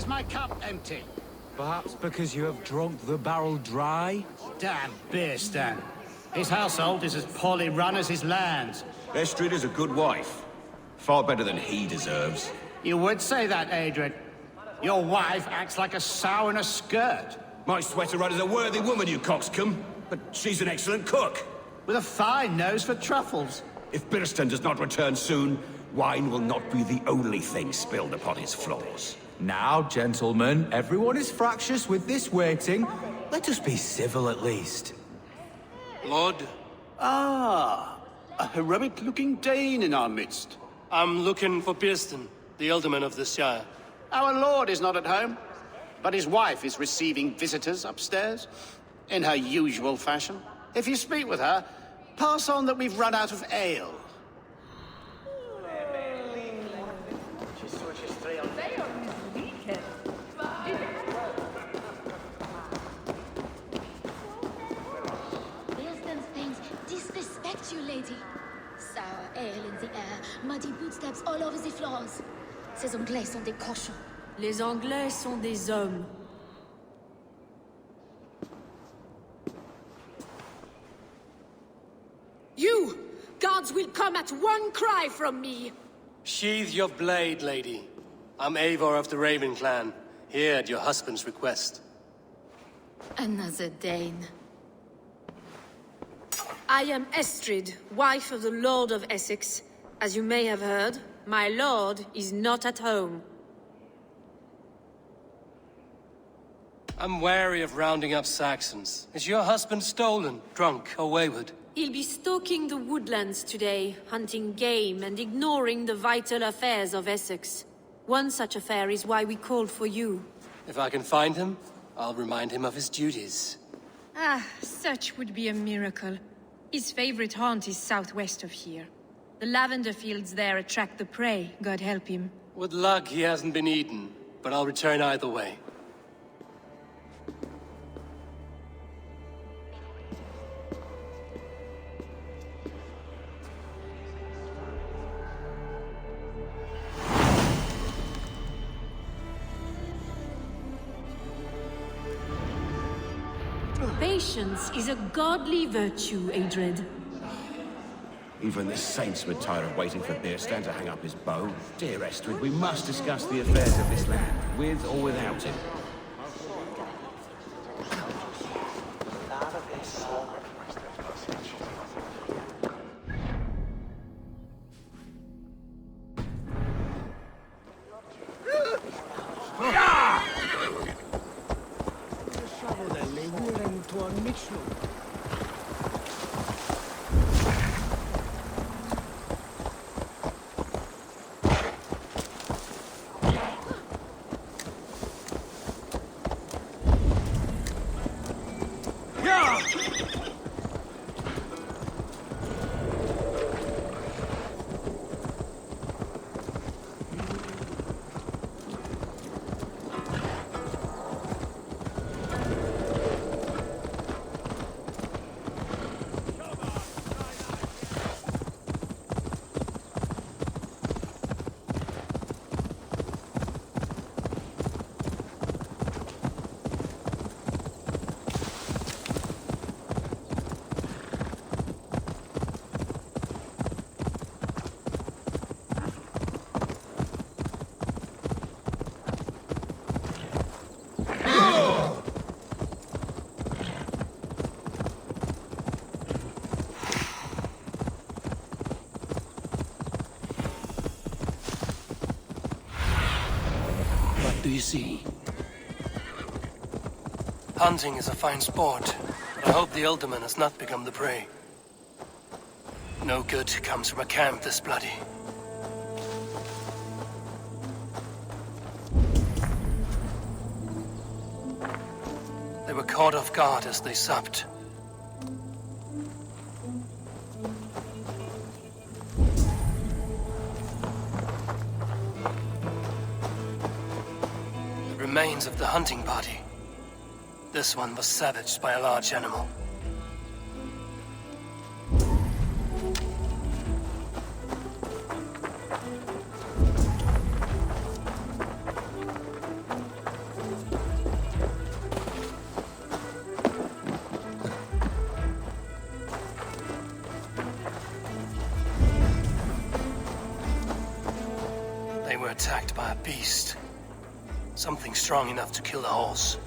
is my cup empty? Perhaps because you have drunk the barrel dry? Damn beer stand. His household is as poorly run as his lands. Estrid is a good wife. Far better than he deserves. You would say that, Adrian. Your wife acts like a sow in a skirt. My sweater run is a worthy woman, you coxcomb. But she's an excellent cook. With a fine nose for truffles. If Birston does not return soon, wine will not be the only thing spilled upon his floors. Now, gentlemen, everyone is fractious with this waiting. Let us be civil at least. Lord, Ah, a heroic-looking Dane in our midst. I'm looking for Birston, the alderman of the Shire. Our lord is not at home, but his wife is receiving visitors upstairs, in her usual fashion. If you speak with her, pass on that we've run out of ale. Birston's things disrespect you, lady. Sour ale in the air, muddy footsteps all over the floors. Ces Anglais sont des cochons. Les Anglais sont des hommes. You! Guards will come at one cry from me! Sheathe your blade, lady. I'm Eivor of the Raven clan, here at your husband's request. Another Dane. I am Estrid, wife of the Lord of Essex. As you may have heard, my lord is not at home. I'm wary of rounding up Saxons. Is your husband stolen, drunk, or wayward? He'll be stalking the woodlands today, hunting game and ignoring the vital affairs of Essex. One such affair is why we called for you. If I can find him, I'll remind him of his duties. Ah, such would be a miracle. His favorite haunt is southwest of here. The lavender fields there attract the prey, God help him. With luck, he hasn't been eaten, but I'll return either way. Patience is a godly virtue, Adred. Even the saints would tire of waiting for Birstan to hang up his bow. Dear Estrid, we must discuss the affairs of this land, with or without him. Do you see? Hunting is a fine sport, but I hope the alderman has not become the prey. No good comes from a camp this bloody. They were caught off guard as they supped. Remains of the hunting party. This one was savaged by a large animal. A beast. Something strong enough to kill a horse.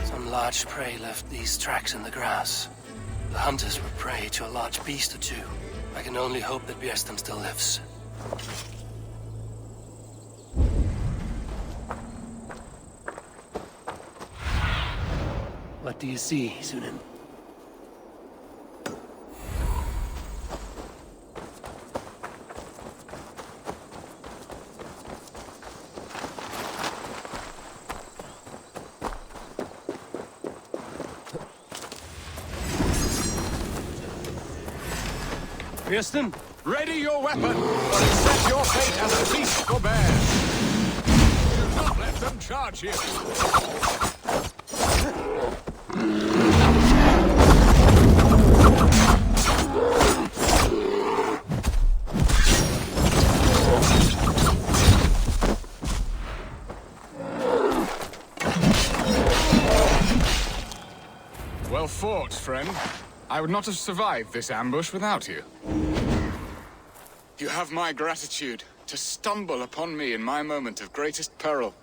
Some large prey left these tracks in the grass. The hunters were prey to a large beast or two. I can only hope that Bjersten still lives. What do you see, Sunan? Bjersten? Ready your weapon, or accept your fate as a beast for bears. Do not let them charge you. Well fought, friend. I would not have survived this ambush without you. You have my gratitude to stumble upon me in my moment of greatest peril.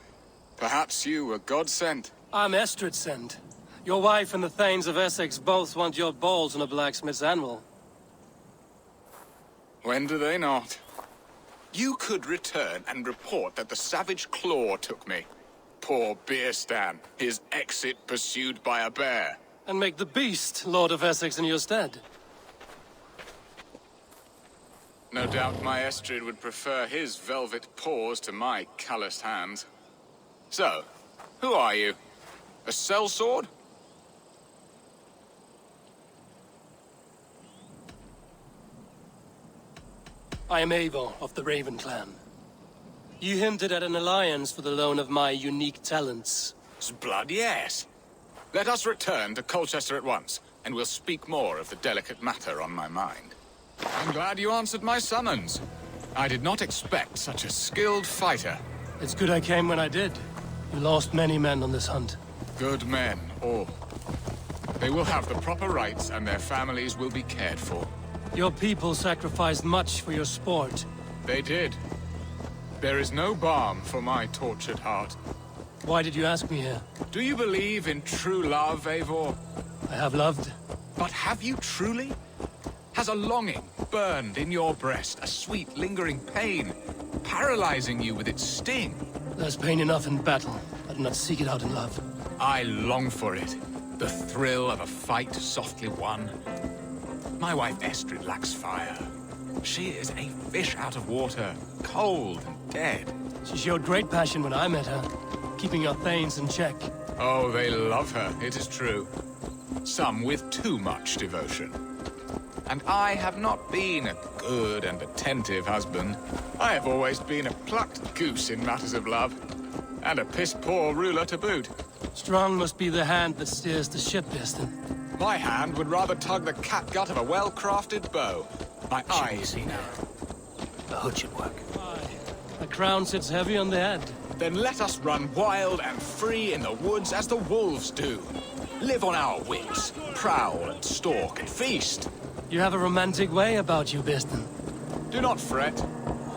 Perhaps you were God-sent. I'm Estrid sent. Your wife and the Thanes of Essex both want your balls on a blacksmith's anvil. When do they not? You could return and report that the savage claw took me. Poor Bjersten, his exit pursued by a bear. And make the beast Lord of Essex in your stead. No doubt my Estrid would prefer his velvet paws to my calloused hands. So, who are you? A sellsword? I am Eivor of the Raven clan. You hinted at an alliance for the loan of my unique talents. Blood, yes. Let us return to Colchester at once, and we'll speak more of the delicate matter on my mind. I'm glad you answered my summons. I did not expect such a skilled fighter. It's good I came when I did. You lost many men on this hunt. Good men, all. They will have the proper rights, and their families will be cared for. Your people sacrificed much for your sport. They did. There is no balm for my tortured heart. Why did you ask me here? Do you believe in true love, Eivor? I have loved. But have you truly? Has a longing burned in your breast, a sweet, lingering pain, paralyzing you with its sting? There's pain enough in battle. I do not seek it out in love. I long for it. The thrill of a fight softly won. My wife Estrid lacks fire. She is a fish out of water, cold and dead. She showed great passion when I met her, keeping your Thanes in check. Oh, they love her, it is true. Some with too much devotion. And I have not been a good and attentive husband. I have always been a plucked goose in matters of love. And a piss-poor ruler to boot. Strong must be the hand that steers the ship, Bjersten. My hand would rather tug the catgut of a well-crafted bow. My eyes... The hood should work. Aye. The crown sits heavy on the head. Then let us run wild and free in the woods as the wolves do. Live on our wits, prowl and stalk and feast. You have a romantic way about you, Bjersten. Do not fret.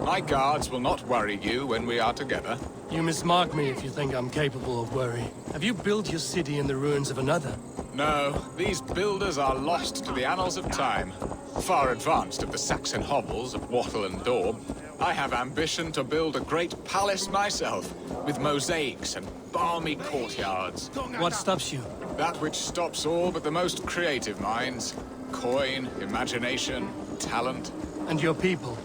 My guards will not worry you when we are together. You mismark me if you think I'm capable of worry. Have you built your city in the ruins of another? No, these builders are lost to the annals of time. Far advanced of the Saxon hovels of Wattle and Daub. I have ambition to build a great palace myself, with mosaics and balmy courtyards. What stops you? That which stops all but the most creative minds. Coin, imagination, talent. And your people?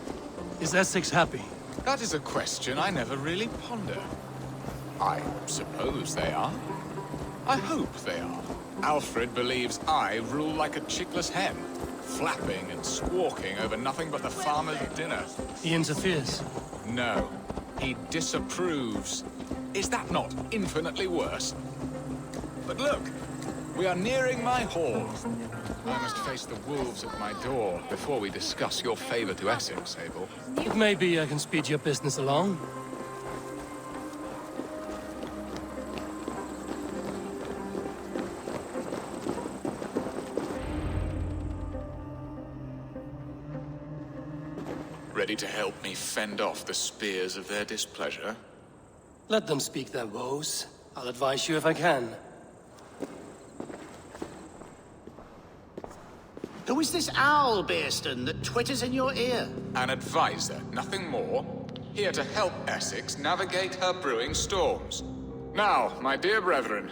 Is Essex happy? That is a question I never really ponder. I suppose they are. I hope they are. Alfred believes I rule like a chickless hen, flapping and squawking over nothing but the farmer's dinner. He interferes. No, he disapproves. Is that not infinitely worse? But look, we are nearing my hall. I must face the wolves at my door before we discuss your favor to Essex, Abel. It may be I can speed your business along. Ready ready to help me fend off the spears of their displeasure? Let them speak their woes. I'll advise you if I can. Who is this owl, Bearston, that twitters in your ear? An advisor, nothing more. Here to help Essex navigate her brewing storms. Now, my dear brethren,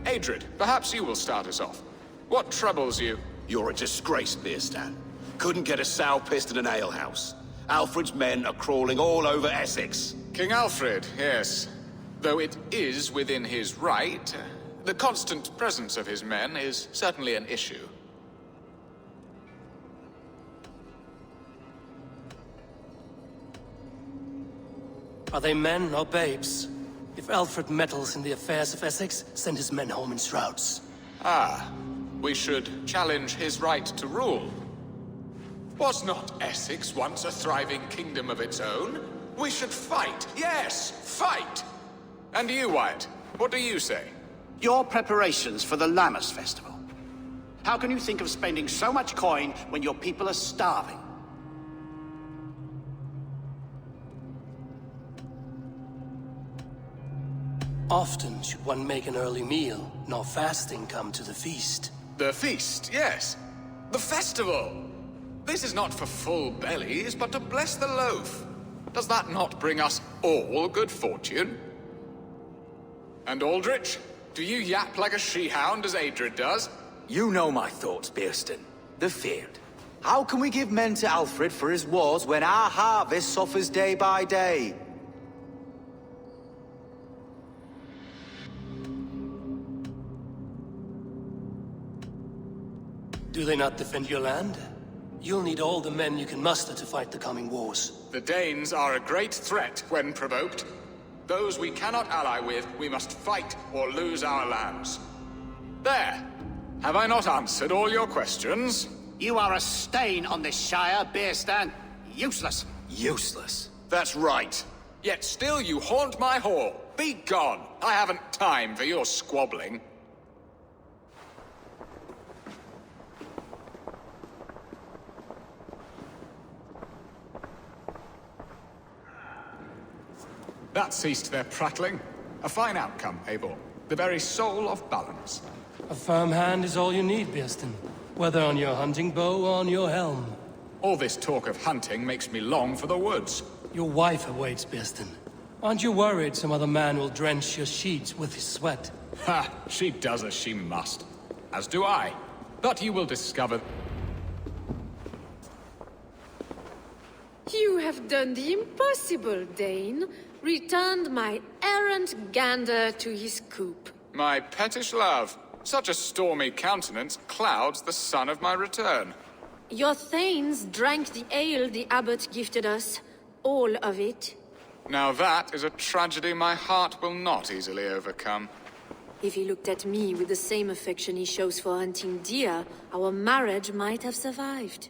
Adrid, perhaps you will start us off. What troubles you? You're a disgrace, Bearstan. Couldn't get a sow pissed in an alehouse. Alfred's men are crawling all over Essex. King Alfred, yes. Though it is within his right, the constant presence of his men is certainly an issue. Are they men or babes? If Alfred meddles in the affairs of Essex, send his men home in shrouds. Ah, we should challenge his right to rule. Was not Essex once a thriving kingdom of its own? We should fight, yes, fight! And you, Wyatt, what do you say? Your preparations for the Lammas Festival. How can you think of spending so much coin when your people are starving? Often should one make an early meal, nor fasting come to the feast. The feast, yes. The festival! This is not for full bellies, but to bless the loaf. Does that not bring us all good fortune? And Aldrich, do you yap like a she-hound as Adrid does? You know my thoughts, Bearston. The field. How can we give men to Alfred for his wars when our harvest suffers day by day? Do they not defend your land? You'll need all the men you can muster to fight the coming wars. The Danes are a great threat when provoked. Those we cannot ally with, we must fight or lose our lands. There! Have I not answered all your questions? You are a stain on this shire, Bearstan. Useless. Useless. That's right. Yet still you haunt my hall. Be gone! I haven't time for your squabbling. That ceased their prattling. A fine outcome, Eivor. The very soul of balance. A firm hand is all you need, Bearston. Whether on your hunting bow or on your helm. All this talk of hunting makes me long for the woods. Your wife awaits, Bearston. Aren't you worried some other man will drench your sheets with his sweat? Ha! She does as she must. As do I. But you will discover... You have done the impossible, Dane. Returned my errant gander to his coop. My pettish love. Such a stormy countenance clouds the sun of my return. Your thanes drank the ale the abbot gifted us. All of it. Now that is a tragedy my heart will not easily overcome. If he looked at me with the same affection he shows for hunting deer, our marriage might have survived.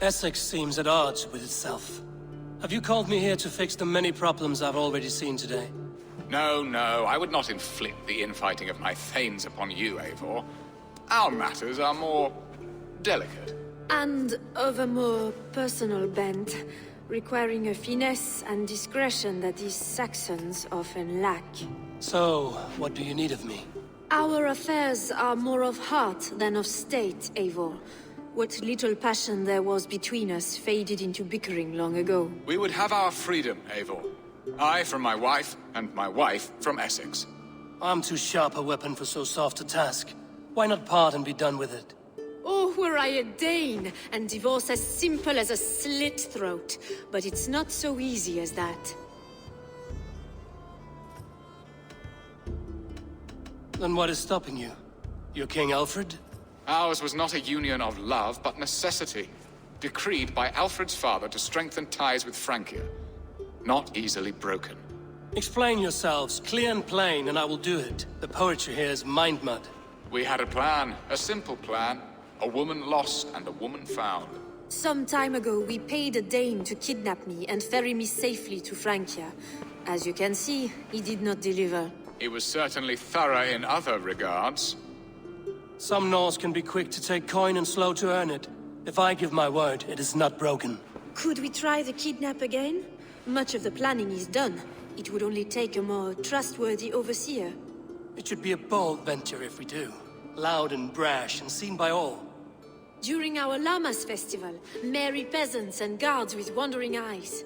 Essex seems at odds with itself. Have you called me here to fix the many problems I've already seen today? No, no, I would not inflict the infighting of my thanes upon you, Eivor. Our matters are more delicate. And of a more personal bent, requiring a finesse and discretion that these Saxons often lack. So, what do you need of me? Our affairs are more of heart than of state, Eivor. What little passion there was between us faded into bickering long ago. We would have our freedom, Eivor. I from my wife, and my wife from Essex. I'm too sharp a weapon for so soft a task. Why not part and be done with it? Oh, were I a Dane, and divorce as simple as a slit throat. But it's not so easy as that. Then what is stopping you? Your King Alfred? Ours was not a union of love, but necessity. Decreed by Alfred's father to strengthen ties with Francia. Not easily broken. Explain yourselves, clear and plain, and I will do it. The poetry here is mind mud. We had a plan, a simple plan. A woman lost and a woman found. Some time ago, we paid a Dane to kidnap me and ferry me safely to Francia. As you can see, he did not deliver. He was certainly thorough in other regards. Some Norse can be quick to take coin and slow to earn it. If I give my word, it is not broken. Could we try the kidnap again? Much of the planning is done. It would only take a more trustworthy overseer. It should be a bold venture if we do. Loud and brash and seen by all. During our Llamas festival, merry peasants and guards with wandering eyes.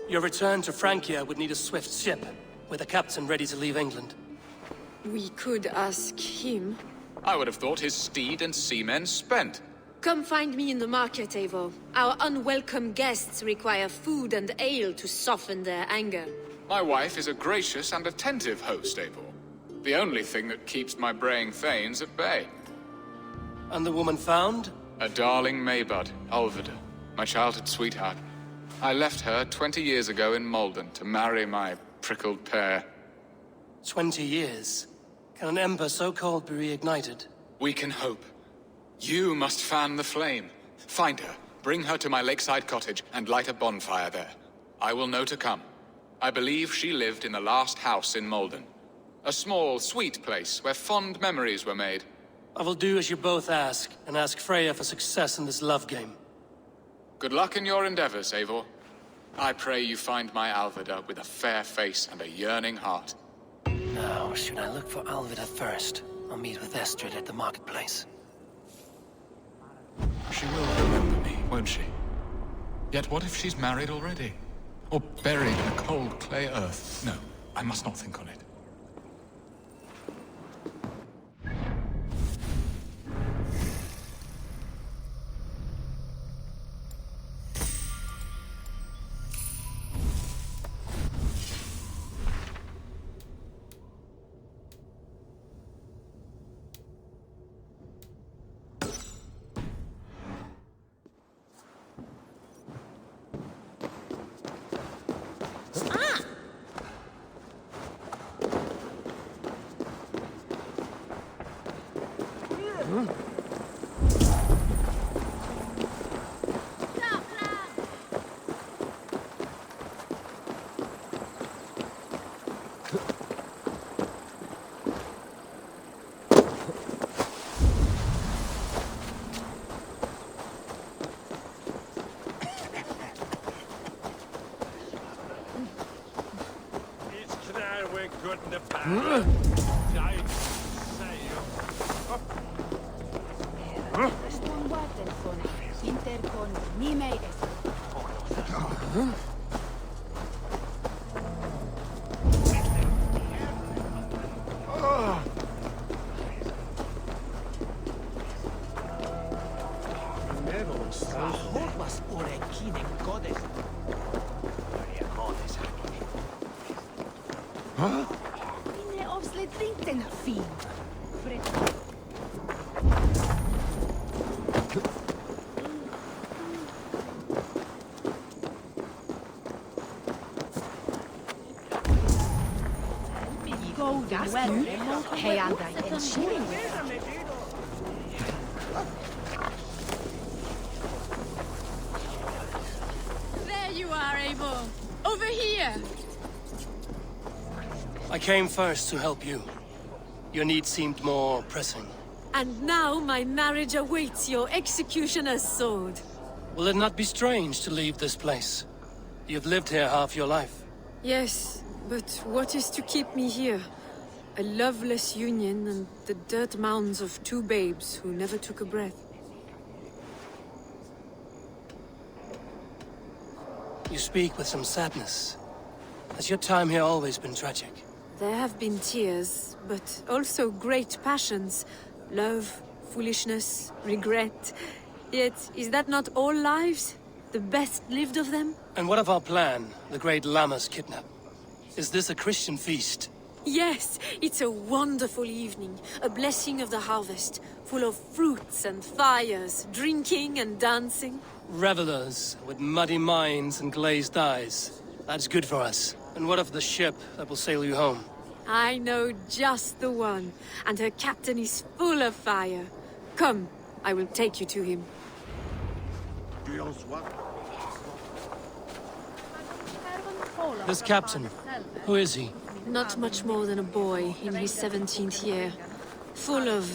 Your return to Francia would need a swift ship, with a captain ready to leave England. We could ask him. I would have thought his steed and seamen spent. Come find me in the market, Eivor. Our unwelcome guests require food and ale to soften their anger. My wife is a gracious and attentive host, Eivor. The only thing that keeps my braying thanes at bay. And the woman found? A darling Maybud, Ulvida, my childhood sweetheart. I left her 20 years ago in Malden to marry my prickled pear. 20 years? Can an ember so cold be reignited? We can hope. You must fan the flame. Find her, bring her to my lakeside cottage, and light a bonfire there. I will know to come. I believe she lived in the last house in Malden. A small, sweet place where fond memories were made. I will do as you both ask, and ask Freya for success in this love game. Good luck in your endeavors, Eivor. I pray you find my Alvida with a fair face and a yearning heart. Now, should I look for Alvida first? I'll meet with Estrid at the marketplace. She will remember me, won't she? Yet what if she's married already? Or buried in a cold clay earth? No, I must not think on it. There you are, Eivor. Over here. I came first to help you. Your need seemed more pressing. And now my marriage awaits your executioner's sword. Will it not be strange to leave this place? You've lived here half your life. Yes, but what is to keep me here? A loveless union and the dirt mounds of two babes who never took a breath. You speak with some sadness. Has your time here always been tragic? There have been tears, but also great passions. Love, foolishness, regret. Yet, is that not all lives? The best lived of them? And what of our plan, the great Llama's kidnap? Is this a Christian feast? Yes, it's a wonderful evening. A blessing of the harvest, full of fruits and fires, drinking and dancing. Revelers with muddy minds and glazed eyes. That's good for us. And what of the ship that will sail you home? I know just the one, and her captain is full of fire. Come, I will take you to him. This captain, who is he? Not much more than a boy in his 17th year. full of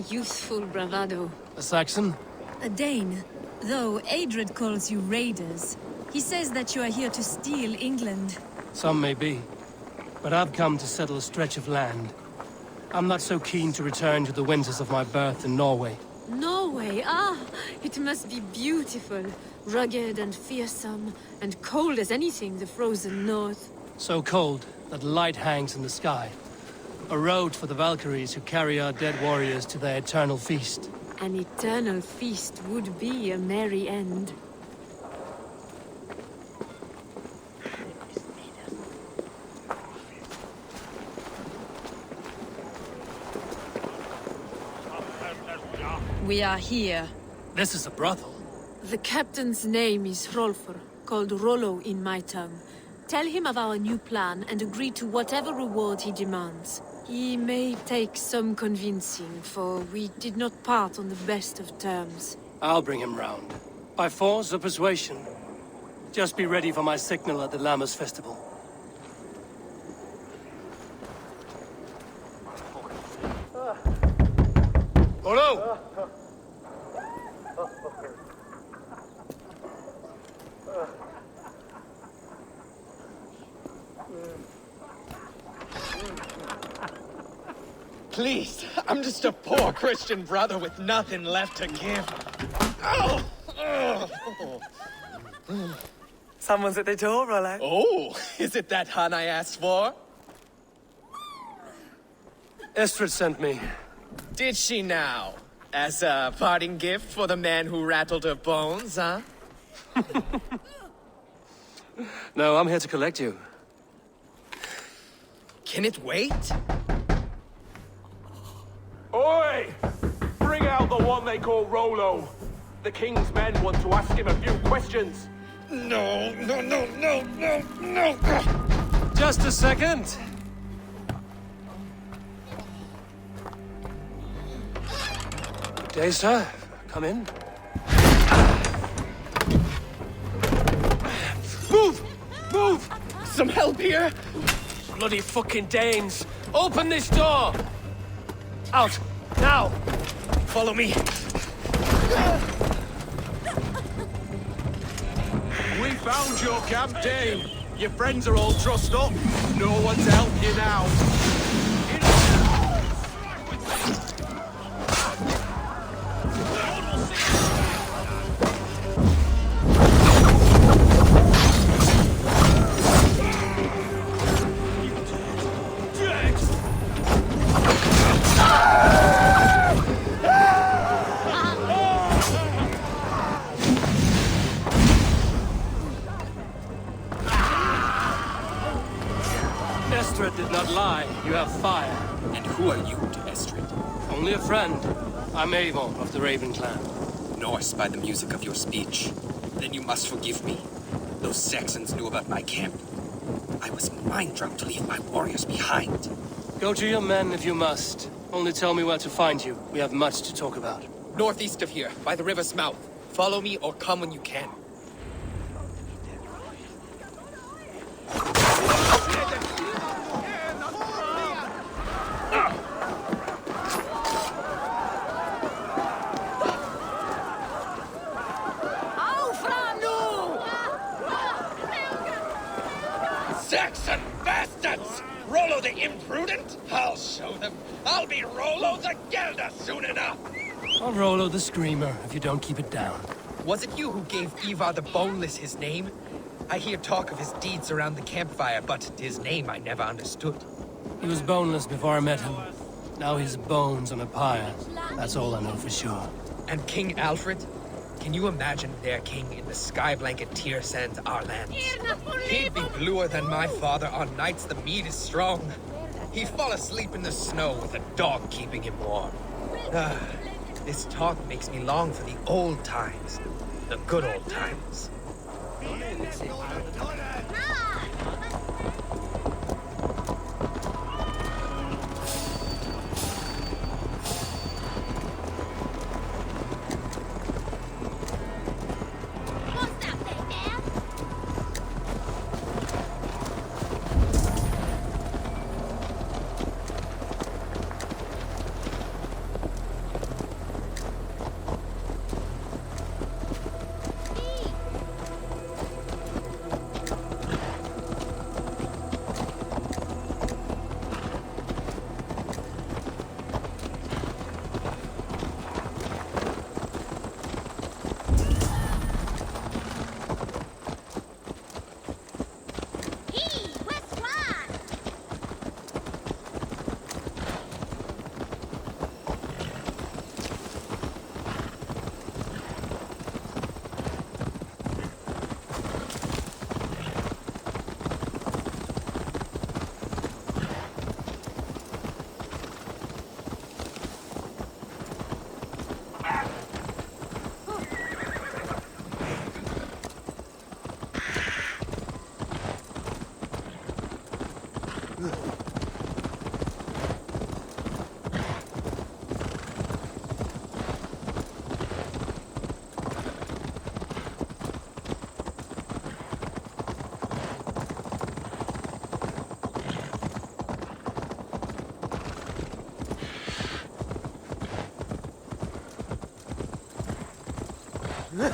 youthful bravado. A Saxon? A Dane, though Adred calls you raiders. He says that you are here to steal England. Some may be. But I've come to settle a stretch of land. I'm not so keen to return to the winters of my birth in Norway. Norway, ah, it must be beautiful. Rugged and fearsome, and cold as anything the frozen north. So cold that light hangs in the sky. A road for the Valkyries who carry our dead warriors to their eternal feast. An eternal feast would be a merry end. We are here. This is a brothel. The captain's name is Hrolfr, called Rollo in my tongue. Tell him of our new plan and agree to whatever reward he demands. He may take some convincing, for we did not part on the best of terms. I'll bring him round. By force or persuasion. Just be ready for my signal at the Lammas festival. Rollo! Please, I'm just a poor Christian brother with nothing left to give. Oh! Someone's at the door, Rollo. Oh, is it that hun I asked for? Estrid sent me. Did she now? As a parting gift for the man who rattled her bones, huh? No, I'm here to collect you. Can it wait? Oi! Bring out the one they call Rollo. The king's men want to ask him a few questions. No. Just a second. Good day, sir. Come in. Move! Some help here? Bloody fucking Danes! Open this door! Out! Now! Follow me. We found your camp, Dane. Your friends are all trussed up. No one's helped you now. Estrid did not lie. You have fire. And who are you to Estrid? Only a friend. I'm Avon of the Raven clan. Norse by the music of your speech. Then you must forgive me. Those Saxons knew about my camp. I was mind-drunk to leave my warriors behind. Go to your men if you must. Only tell me where to find you. We have much to talk about. Northeast of here, by the river's mouth. Follow me or come when you can. Saxon bastards! Rollo the imprudent? I'll show them. I'll be Rollo the Gelder soon enough! I'll Rollo the Screamer if you don't keep it down. Was it you who gave Ivar the Boneless his name? I hear talk of his deeds around the campfire, but his name I never understood. He was boneless before I met him. Now he's bones on a pyre. That's all I know for sure. And King Alfred? Can you imagine their king in the sky blanket tear sands our lands? He'd be bluer than my father on nights the mead is strong. He'd fall asleep in the snow with a dog keeping him warm. This talk makes me long for the old times. The good old times. No!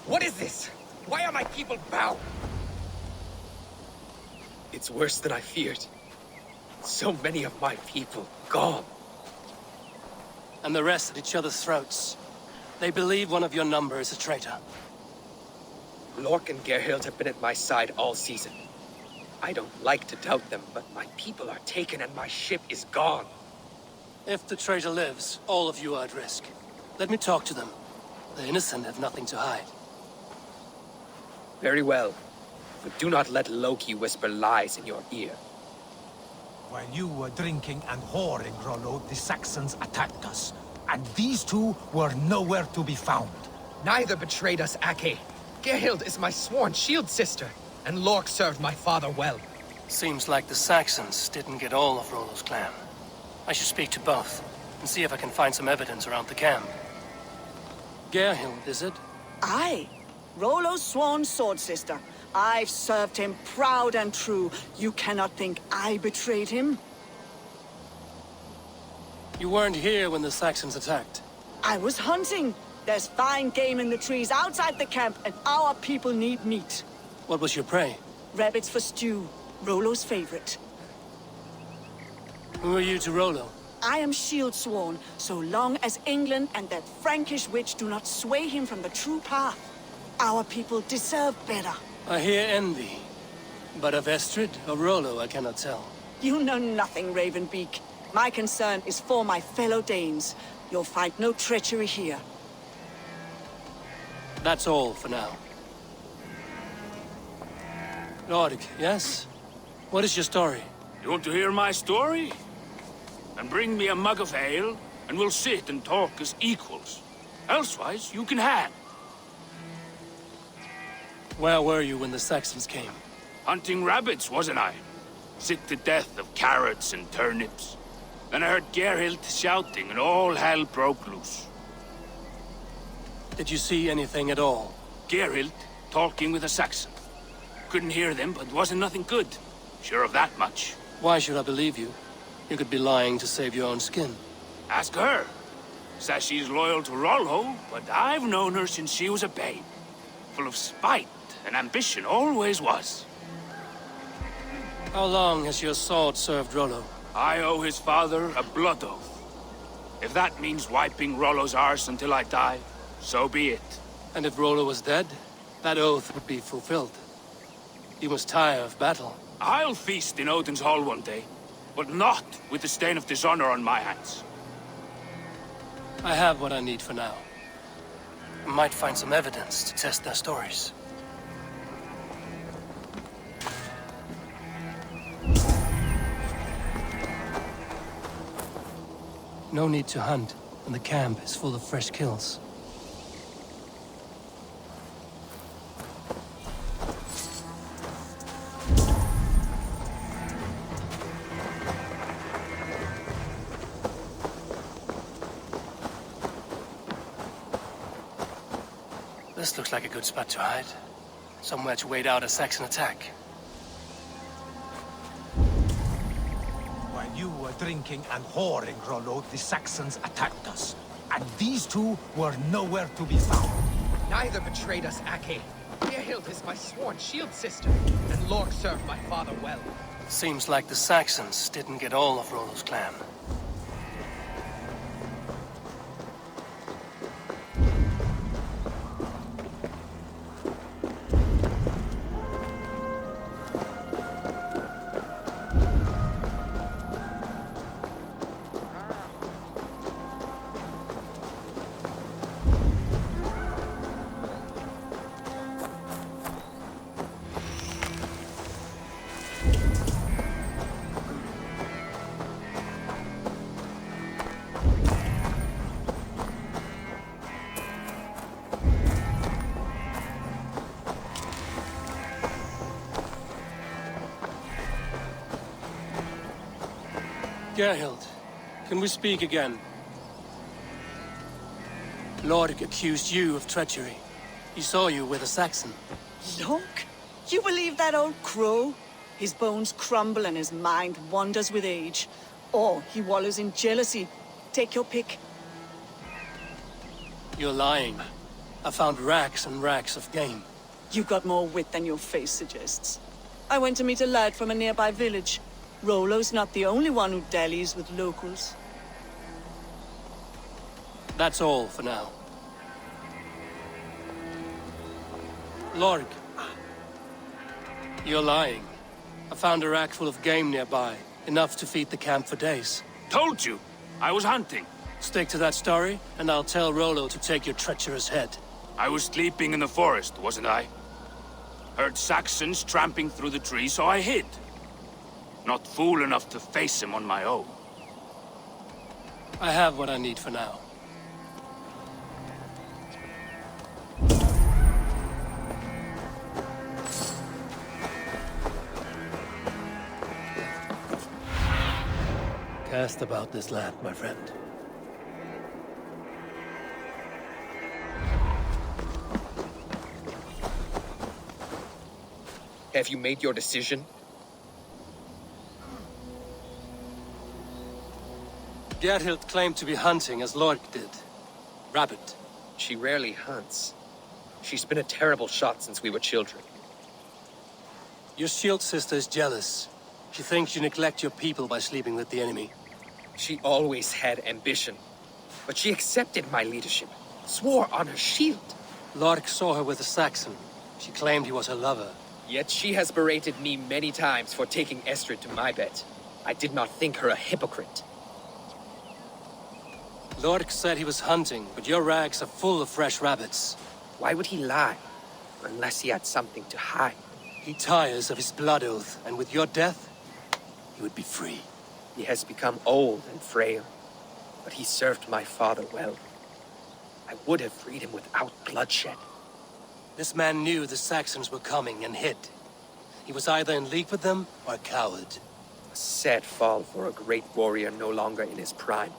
What is this? Why are my people bound? It's worse than I feared. So many of my people gone. And the rest at each other's throats. They believe one of your number is a traitor. Lork and Gerhild have been at my side all season. I don't like to doubt them, but my people are taken and my ship is gone. If the traitor lives, all of you are at risk. Let me talk to them. The innocent have nothing to hide. Very well. But do not let Loki whisper lies in your ear. While you were drinking and whoring, Rollo, the Saxons attacked us. And these two were nowhere to be found. Neither betrayed us, Ake. Gerhild is my sworn shield sister, and Lork served my father well. Seems like the Saxons didn't get all of Rollo's clan. I should speak to both, and see if I can find some evidence around the camp. Gerhild, is it? Aye. Rollo's sworn sword sister. I've served him proud and true. You cannot think I betrayed him? You weren't here when the Saxons attacked. I was hunting. There's fine game in the trees outside the camp, and our people need meat. What was your prey? Rabbits for stew. Rollo's favorite. Who are you to Rollo? I am shield sworn, so long as England and that Frankish witch do not sway him from the true path. Our people deserve better. I hear envy. But of Estrid or Rollo, I cannot tell. You know nothing, Ravenbeak. My concern is for my fellow Danes. You'll find no treachery here. That's all for now. Lord, yes? What is your story? You want to hear my story? Then bring me a mug of ale, and we'll sit and talk as equals. Elsewise, you can hang. Where were you when the Saxons came? Hunting rabbits, wasn't I? Sick to death of carrots and turnips. Then I heard Gerhild shouting, and all hell broke loose. Did you see anything at all? Gerhild talking with a Saxon. Couldn't hear them, but wasn't nothing good. Sure of that much. Why should I believe you? You could be lying to save your own skin. Ask her. Says she's loyal to Rollo, but I've known her since she was a babe. Full of spite and ambition, always was. How long has your sword served Rollo? I owe his father a blood oath. If that means wiping Rollo's arse until I die, so be it. And if Rollo was dead, that oath would be fulfilled. You must tire of battle. I'll feast in Odin's hall one day, but not with the stain of dishonor on my hands. I have what I need for now. I might find some evidence to test their stories. No need to hunt, and the camp is full of fresh kills. This looks like a good spot to hide. Somewhere to wait out a Saxon attack. While you were drinking and whoring, Rollo, the Saxons attacked us. And these two were nowhere to be found. Neither betrayed us, Ake. Gerhild is my sworn shield sister, and Lork served my father well. Seems like the Saxons didn't get all of Rollo's clan. Gerhild, can we speak again? Lork accused you of treachery. He saw you with a Saxon. Lork? You believe that old crow? His bones crumble and his mind wanders with age. Or he wallows in jealousy. Take your pick. You're lying. I found racks and racks of game. You've got more wit than your face suggests. I went to meet a lad from a nearby village. Rollo's not the only one who dallies with locals. That's all for now. Lork. You're lying. I found a rack full of game nearby. Enough to feed the camp for days. Told you. I was hunting. Stick to that story, and I'll tell Rollo to take your treacherous head. I was sleeping in the forest, wasn't I? Heard Saxons tramping through the trees, so I hid. Not fool enough to face him on my own. I have what I need for now. Cast about this land, my friend. Have you made your decision? Gerhild claimed to be hunting as Lork did. Rabbit. She rarely hunts. She's been a terrible shot since we were children. Your shield sister is jealous. She thinks you neglect your people by sleeping with the enemy. She always had ambition. But she accepted my leadership. Swore on her shield. Lork saw her with a Saxon. She claimed he was her lover. Yet she has berated me many times for taking Estrid to my bed. I did not think her a hypocrite. Lork said he was hunting, but your rags are full of fresh rabbits. Why would he lie? Unless he had something to hide. He tires of his blood oath, and with your death, he would be free. He has become old and frail, but he served my father well. I would have freed him without bloodshed. This man knew the Saxons were coming and hid. He was either in league with them or a coward. A sad fall for a great warrior no longer in his prime.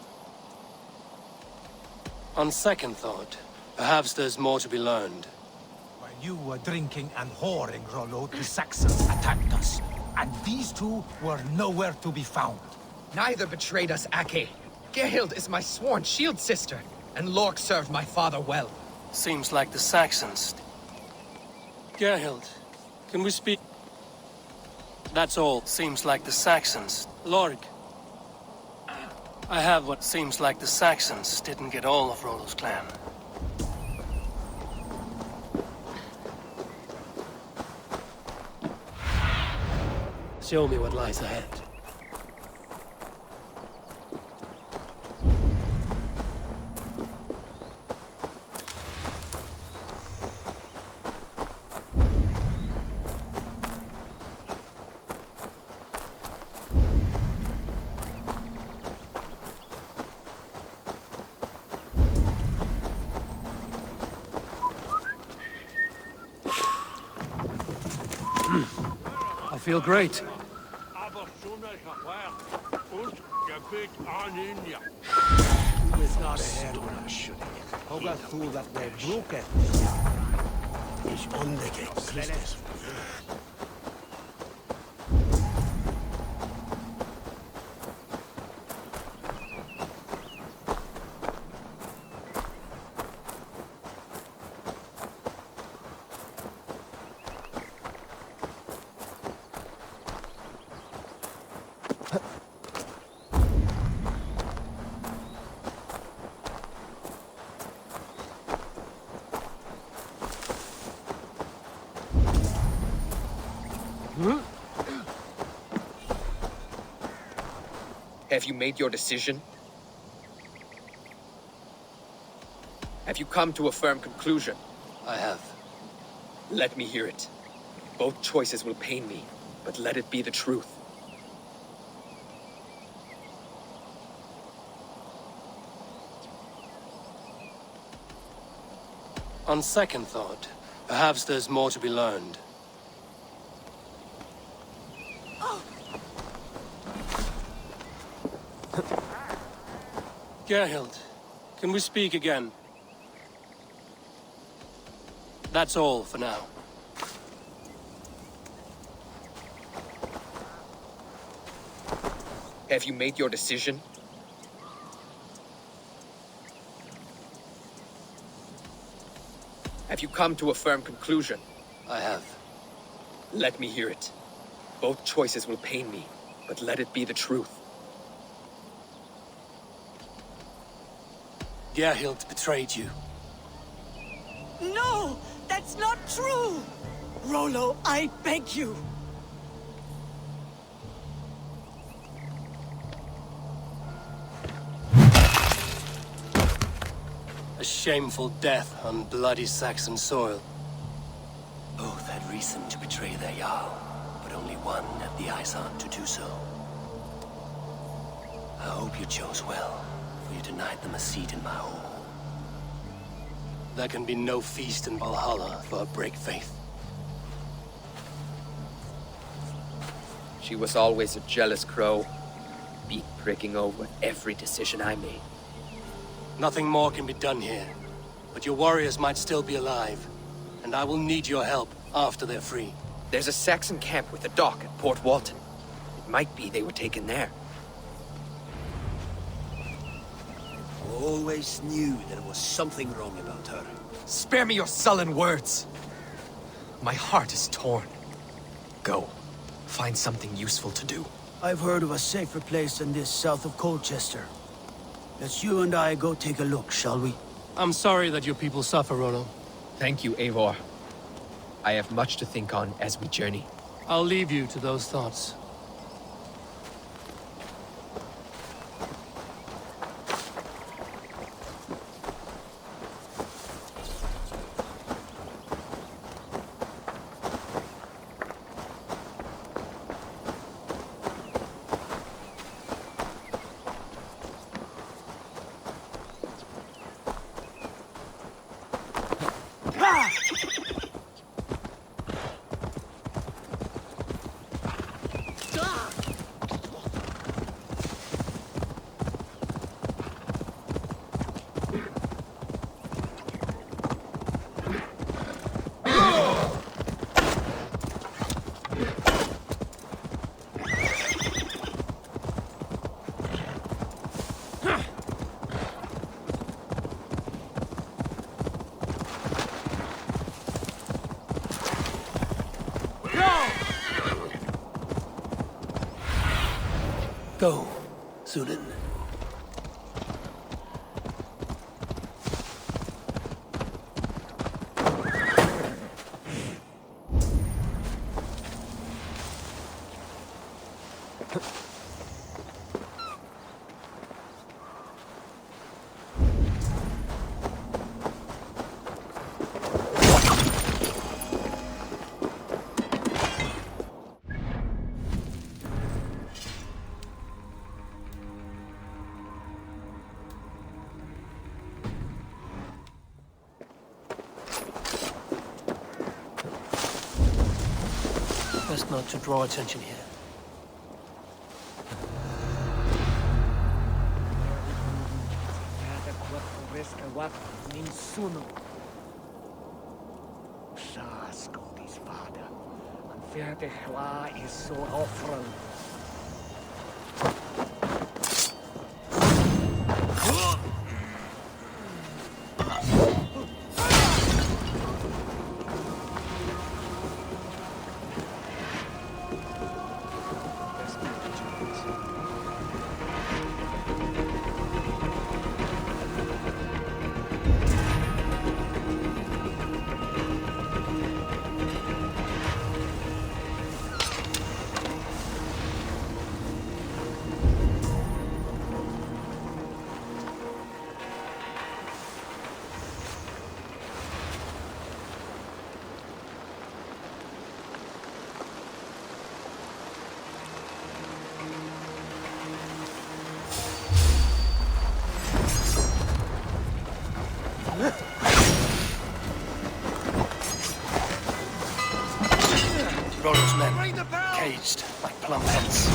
On second thought, perhaps there's more to be learned. While you were drinking and whoring, Rollo, the Saxons attacked us. And these two were nowhere to be found. Neither betrayed us, Ake. Gerhild is my sworn shield sister, and Lork served my father well. Seems like the Saxons. Gerhild, can we speak? That's all. Seems like the Saxons. Lork. I have what seems like the Saxons didn't get all of Rollo's clan. Show me what lies ahead. I feel great. Have you made your decision? Have you come to a firm conclusion? I have. Let me hear it. Both choices will pain me, but let it be the truth. On second thought, perhaps there's more to be learned. Gerhild, can we speak again? That's all for now. Have you made your decision? Have you come to a firm conclusion? I have. Let me hear it. Both choices will pain me, but let it be the truth. Gerhild betrayed you. No! That's not true! Rollo, I beg you! A shameful death on bloody Saxon soil. Both had reason to betray their Jarl, but only one had the eyes on to do so. I hope you chose well, for you denied them a seat in my home. There can be no feast in Valhalla for a break faith. She was always a jealous crow, beak pricking over every decision I made. Nothing more can be done here, but your warriors might still be alive, and I will need your help after they're free. There's a Saxon camp with a dock at Port Walton. It might be they were taken there. Always knew there was something wrong about her. Spare me your sullen words. My heart is torn. Go. Find something useful to do. I've heard of a safer place than this south of Colchester. Let's you and I go take a look, shall we? I'm sorry that your people suffer, Rollo. Thank you, Eivor. I have much to think on as we journey. I'll leave you to those thoughts. Go, Sunan. Best not to draw attention here. Rollo's men, caged like plump heads.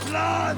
blood!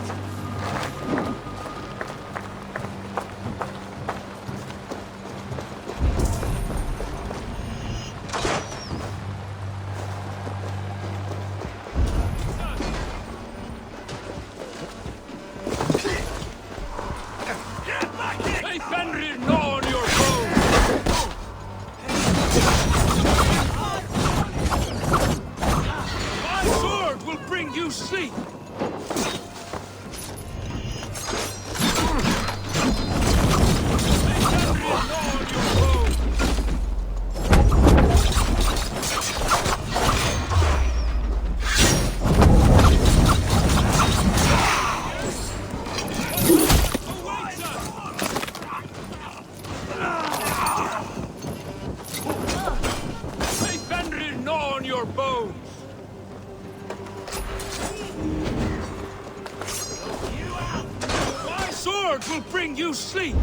Will bring you sleep.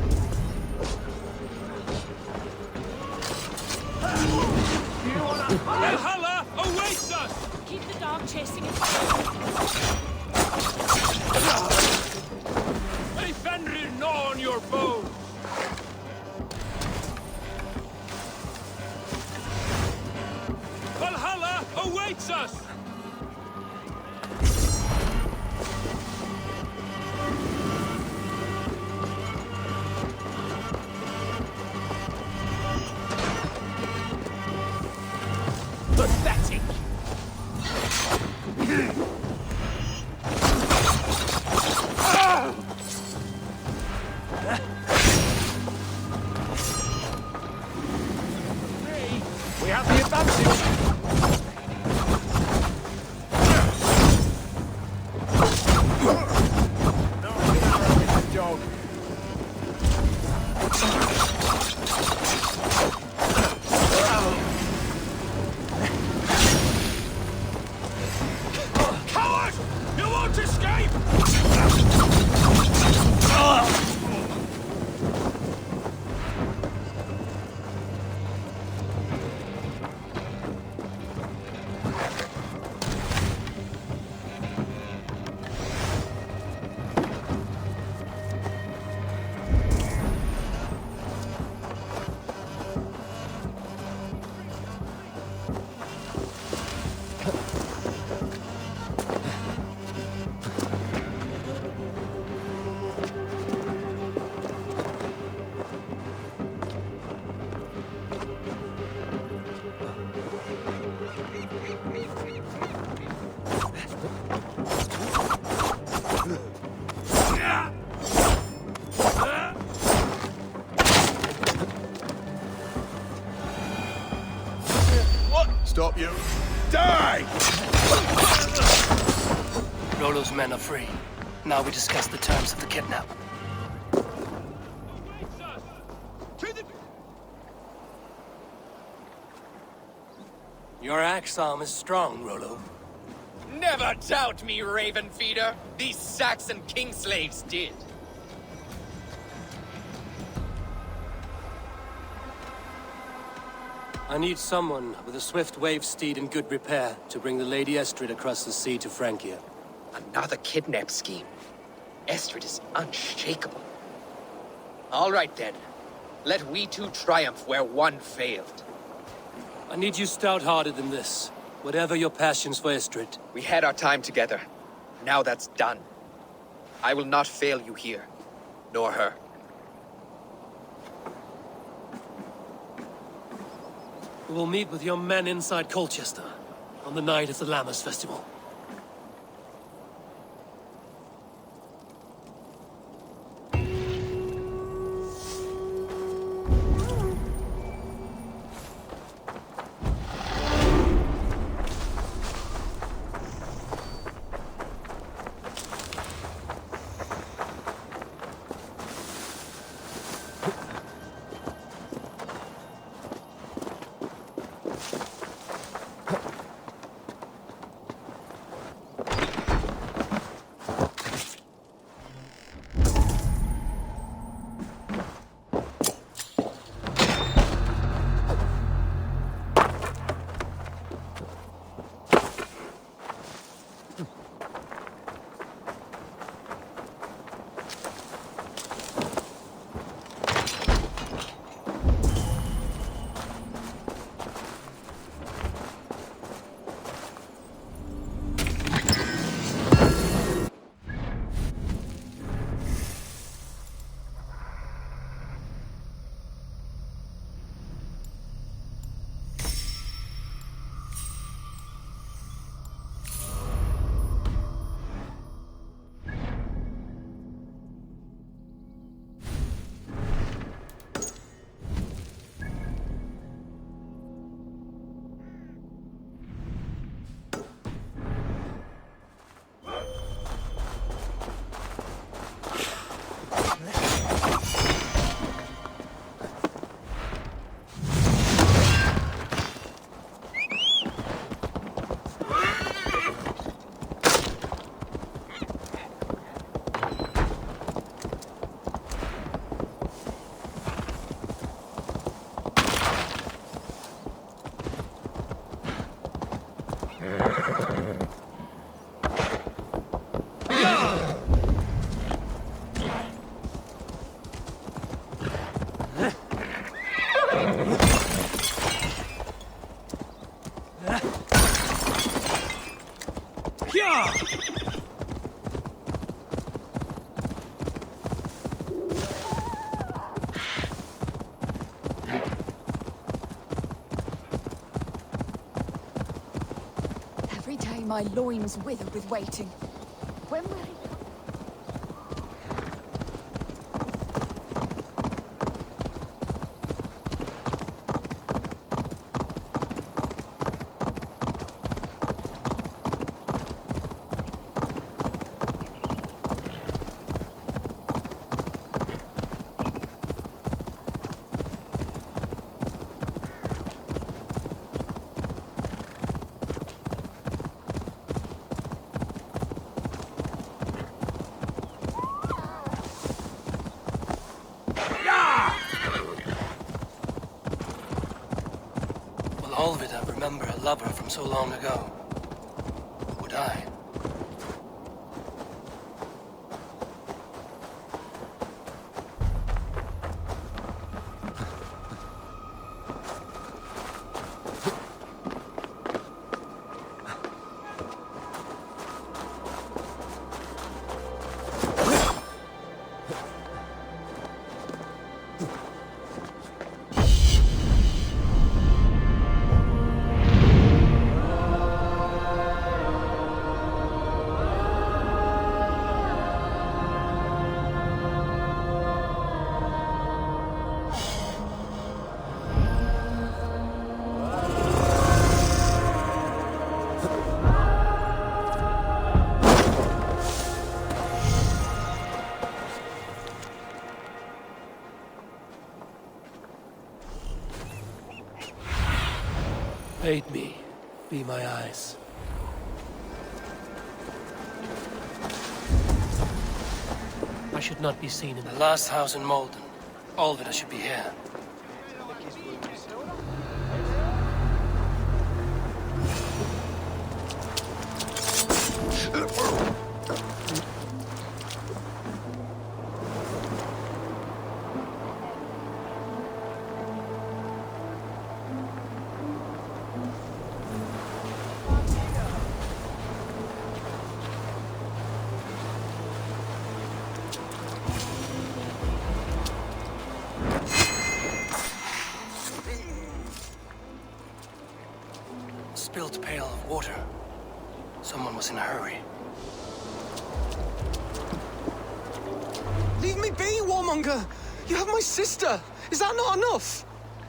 Valhalla awaits us. Keep the dog chasing it. May Fenrir gnaw on your bones. Valhalla awaits us. Pathetic! We have the advantage. Dog. Coward! You won't escape! Stop you. Die! Rollo's men are free. Now we discuss the terms of the kidnap. Your axe arm is strong, Rollo. Never doubt me, Raven Feeder. These Saxon king slaves did. I need someone with a swift wave steed in good repair to bring the Lady Estrid across the sea to Francia. Another kidnap scheme. Estrid is unshakable. All right then. Let we two triumph where one failed. I need you stout-hearted in this. Whatever your passions for Estrid. We had our time together. Now that's done. I will not fail you here. Nor her. We will meet with your men inside Colchester on the night of the Lammas Festival. Every day my loins wither with waiting. When will he... Olvida remember a lover from so long ago? Would I? Aid me. Be my eyes. I should not be seen in the last house in Malden. Olvida should be here. Spilled pail of water. Someone was in a hurry. Leave me be, warmonger! You have my sister! Is that not enough?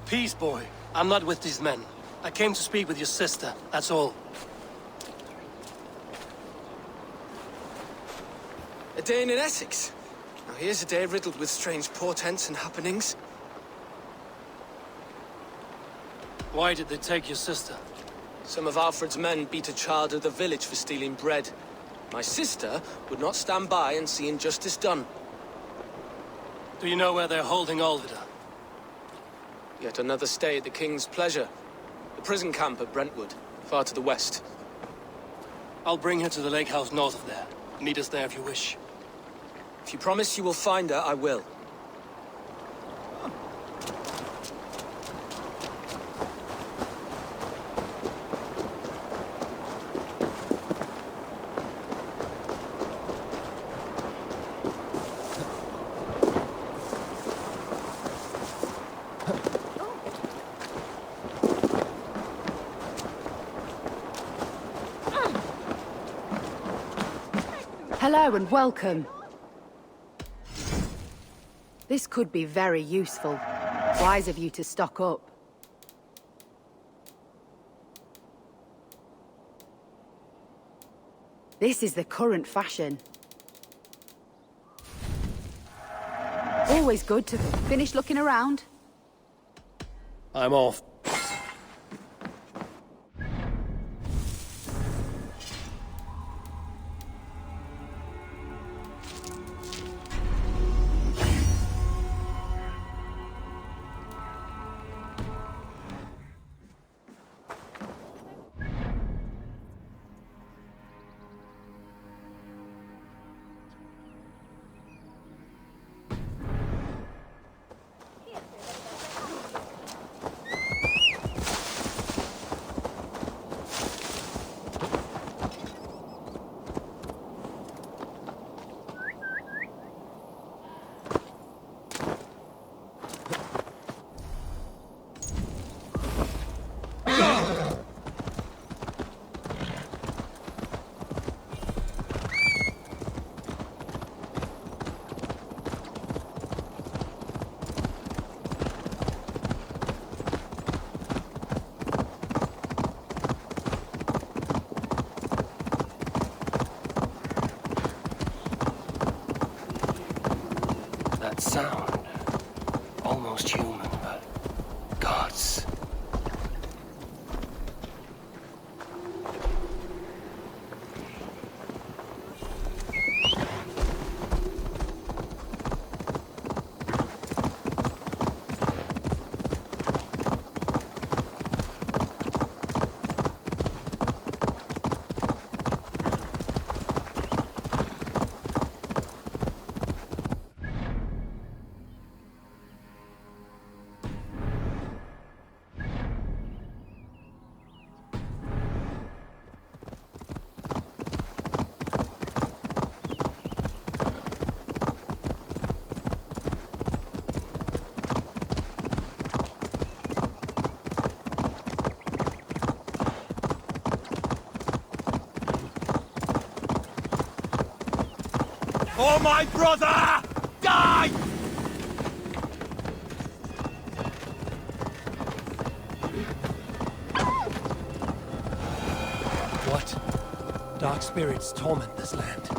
Peace, boy. I'm not with these men. I came to speak with your sister, that's all. A day in Essex. Now here's a day riddled with strange portents and happenings. Why did they take your sister? Some of Alfred's men beat a child of the village for stealing bread. My sister would not stand by and see injustice done. Do you know where they're holding Olvida? Yet another stay at the King's pleasure. The prison camp at Brentwood, far to the west. I'll bring her to the lake house north of there. Meet us there if you wish. If you promise you will find her, I will. Hello and welcome. This could be very useful. Wise of you to stock up. This is the current fashion. Always good to finish looking around. I'm off. That sound. Almost human, but gods. Oh, my brother! Die! What? Dark spirits torment this land.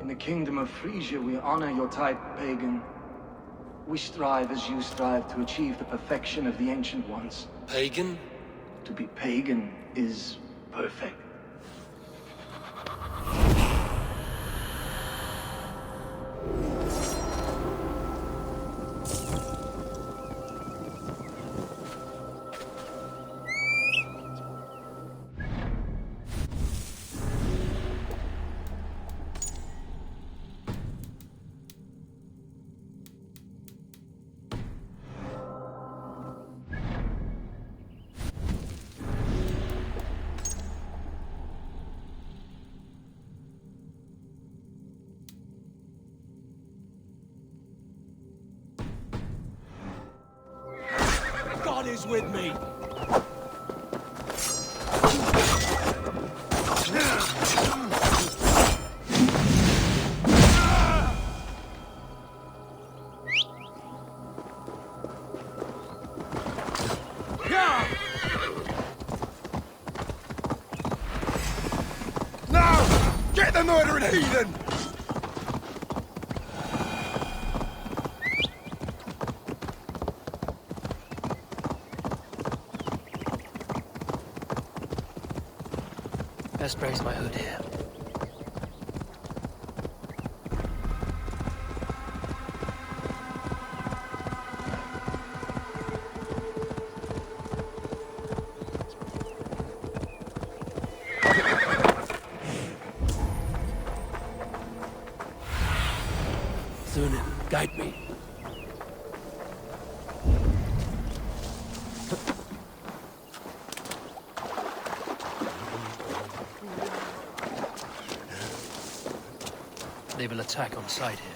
In the kingdom of Frisia, we honor your type, pagan. We strive as you strive to achieve the perfection of the Ancient Ones. Pagan? To be pagan is perfect. God is with me! Now! Get the murdering heathen! Best raise my hood here. Thunin, guide me. They will attack on sight here.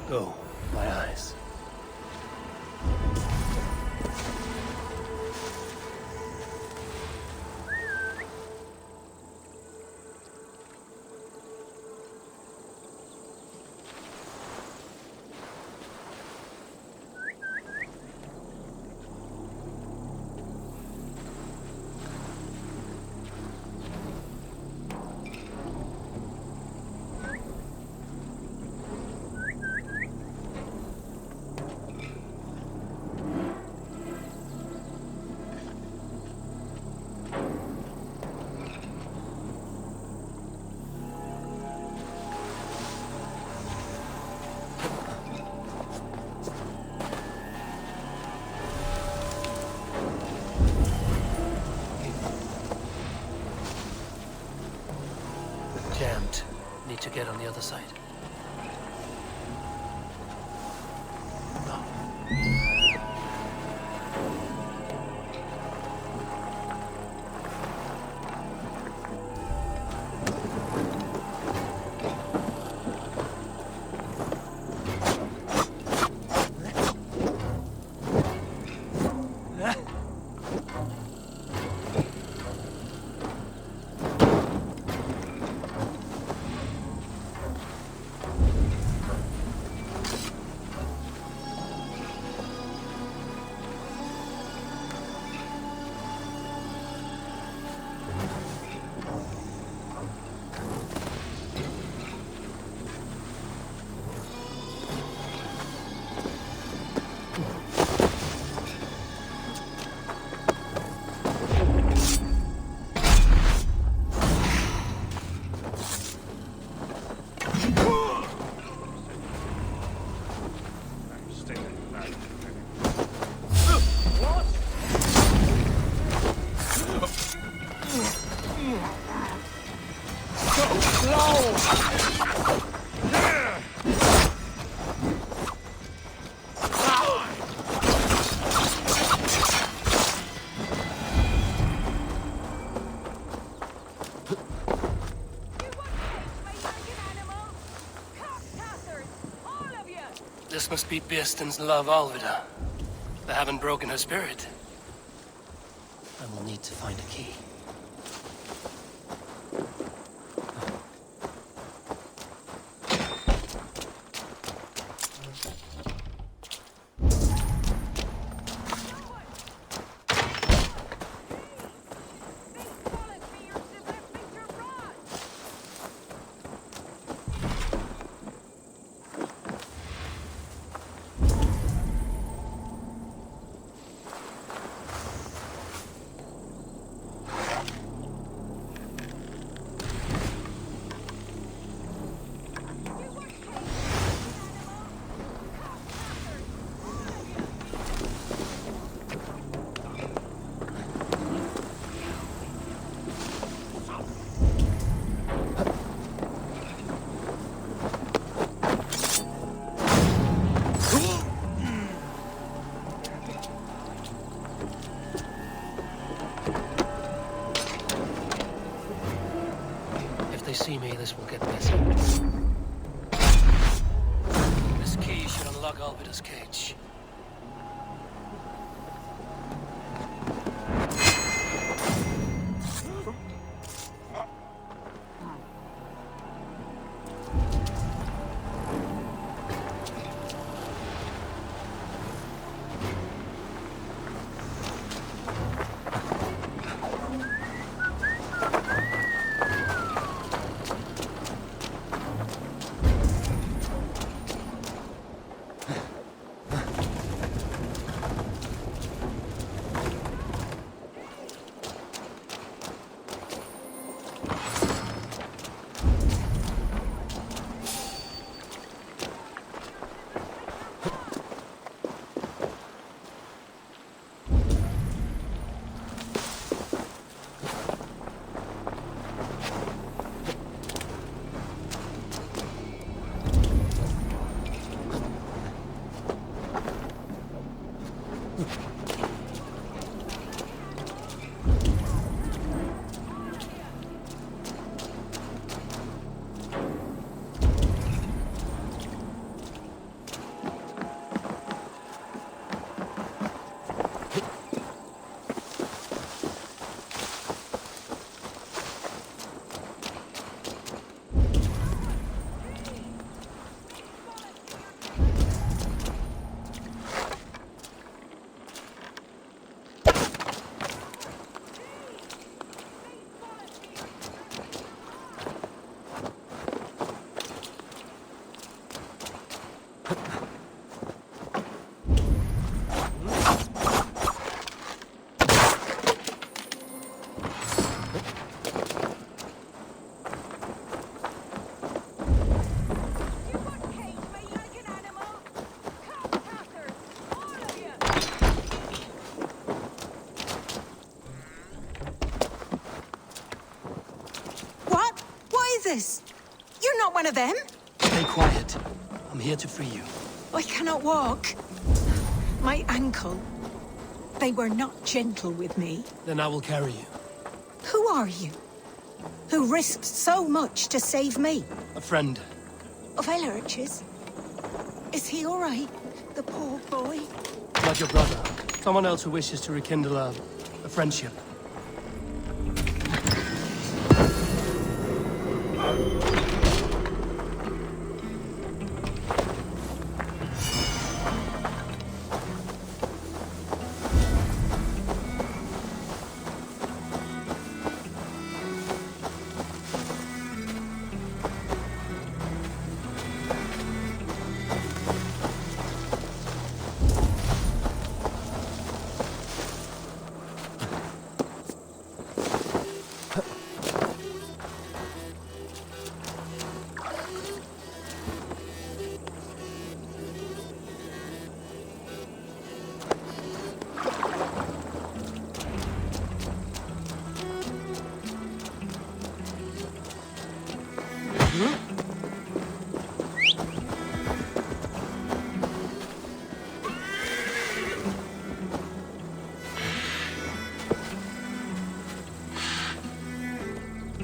Go, my eyes. Jammed. Need to get on the other side. This must be Bearston's love, Alvida. They haven't broken her spirit. I will need to find a key. See me, this will get messy. This key should unlock Alvida's cage. You're not one of them? Stay quiet. I'm here to free you. I cannot walk. My ankle. They were not gentle with me. Then I will carry you. Who are you? Who risked so much to save me? A friend. Of Ellerch's? Is he all right? The poor boy? Not your brother. Someone else who wishes to rekindle a friendship.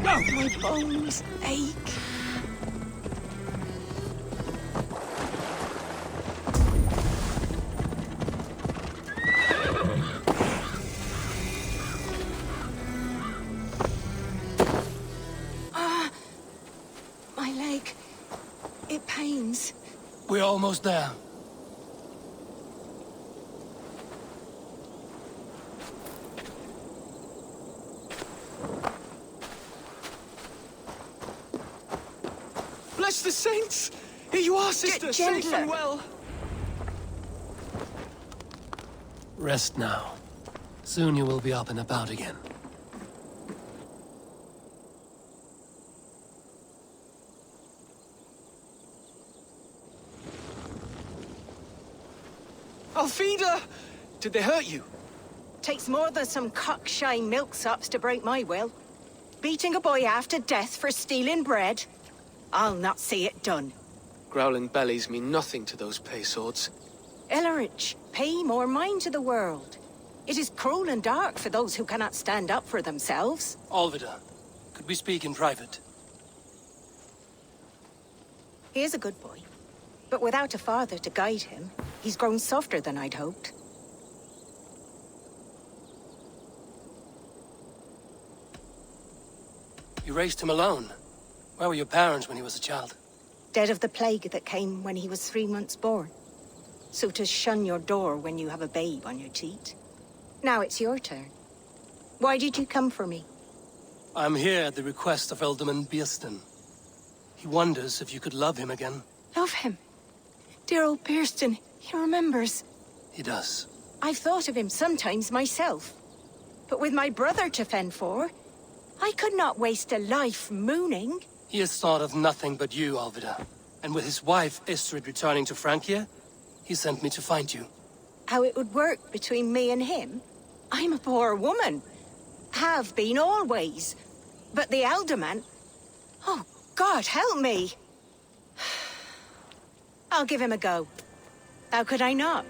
My bones ache. My leg. It pains. We're almost there. Bless the saints! Here you are, sister, safe and well. Rest now. Soon you will be up and about again. Alfida! Did they hurt you? Takes more than some cockshy milksops to break my will. Beating a boy half to death for stealing bread? I'll not see it done. Growling bellies mean nothing to those pay swords. Ellerich, pay more mind to the world. It is cruel and dark for those who cannot stand up for themselves. Alvida, could we speak in private? He is a good boy. But without a father to guide him, he's grown softer than I'd hoped. You raised him alone. Where were your parents when he was a child? Dead of the plague that came when he was 3 months born. So to shun your door when you have a babe on your teat. Now it's your turn. Why did you come for me? I'm here at the request of Alderman Beerston. He wonders if you could love him again. Love him? Dear old Beerston, he remembers. He does. I've thought of him sometimes myself. But with my brother to fend for, I could not waste a life mooning. He has thought of nothing but you, Alvida. And with his wife, Estrid, returning to Francia, he sent me to find you. How it would work between me and him? I'm a poor woman. Have been always. But the alderman... Oh, God, help me! I'll give him a go. How could I not?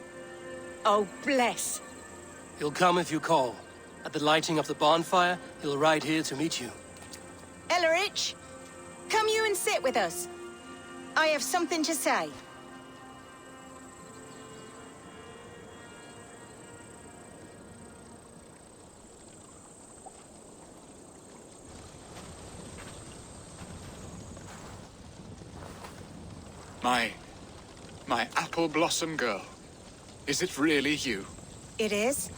Oh, bless. He'll come if you call. At the lighting of the bonfire, he'll ride here to meet you. Ellerich, come you and sit with us. I have something to say. My apple blossom girl. Is it really you? It is.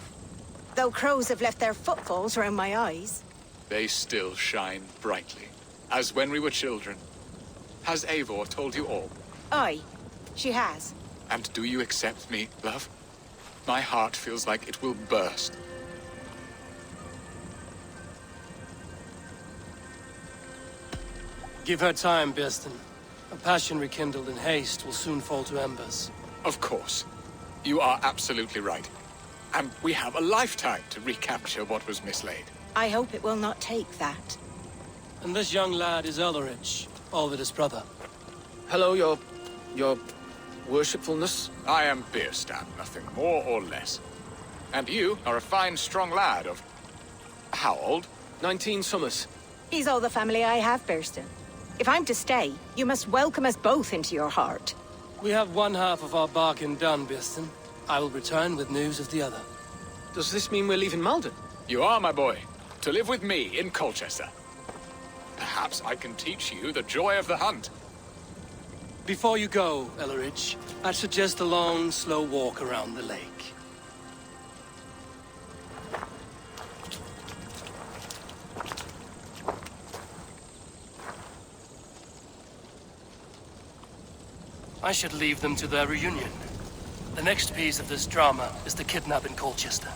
Though crows have left their footfalls around my eyes. They still shine brightly, as when we were children. Has Eivor told you all? Aye, she has. And do you accept me, love? My heart feels like it will burst. Give her time, Beerston. A passion rekindled in haste will soon fall to embers. Of course. You are absolutely right. And we have a lifetime to recapture what was mislaid. I hope it will not take that. And this young lad is Ellerich, Alvida's brother. Hello, your worshipfulness. I am Beerstan, nothing more or less. And you are a fine, strong lad of... how old? 19 summers. He's all the family I have, Beerston. If I'm to stay, you must welcome us both into your heart. We have one half of our bargain done, Beerston. I will return with news of the other. Does this mean we're leaving Malden? You are, my boy, to live with me in Colchester. Perhaps I can teach you the joy of the hunt. Before you go, Ellerich, I'd suggest a long, slow walk around the lake. I should leave them to their reunion. The next piece of this drama is the kidnap in Colchester.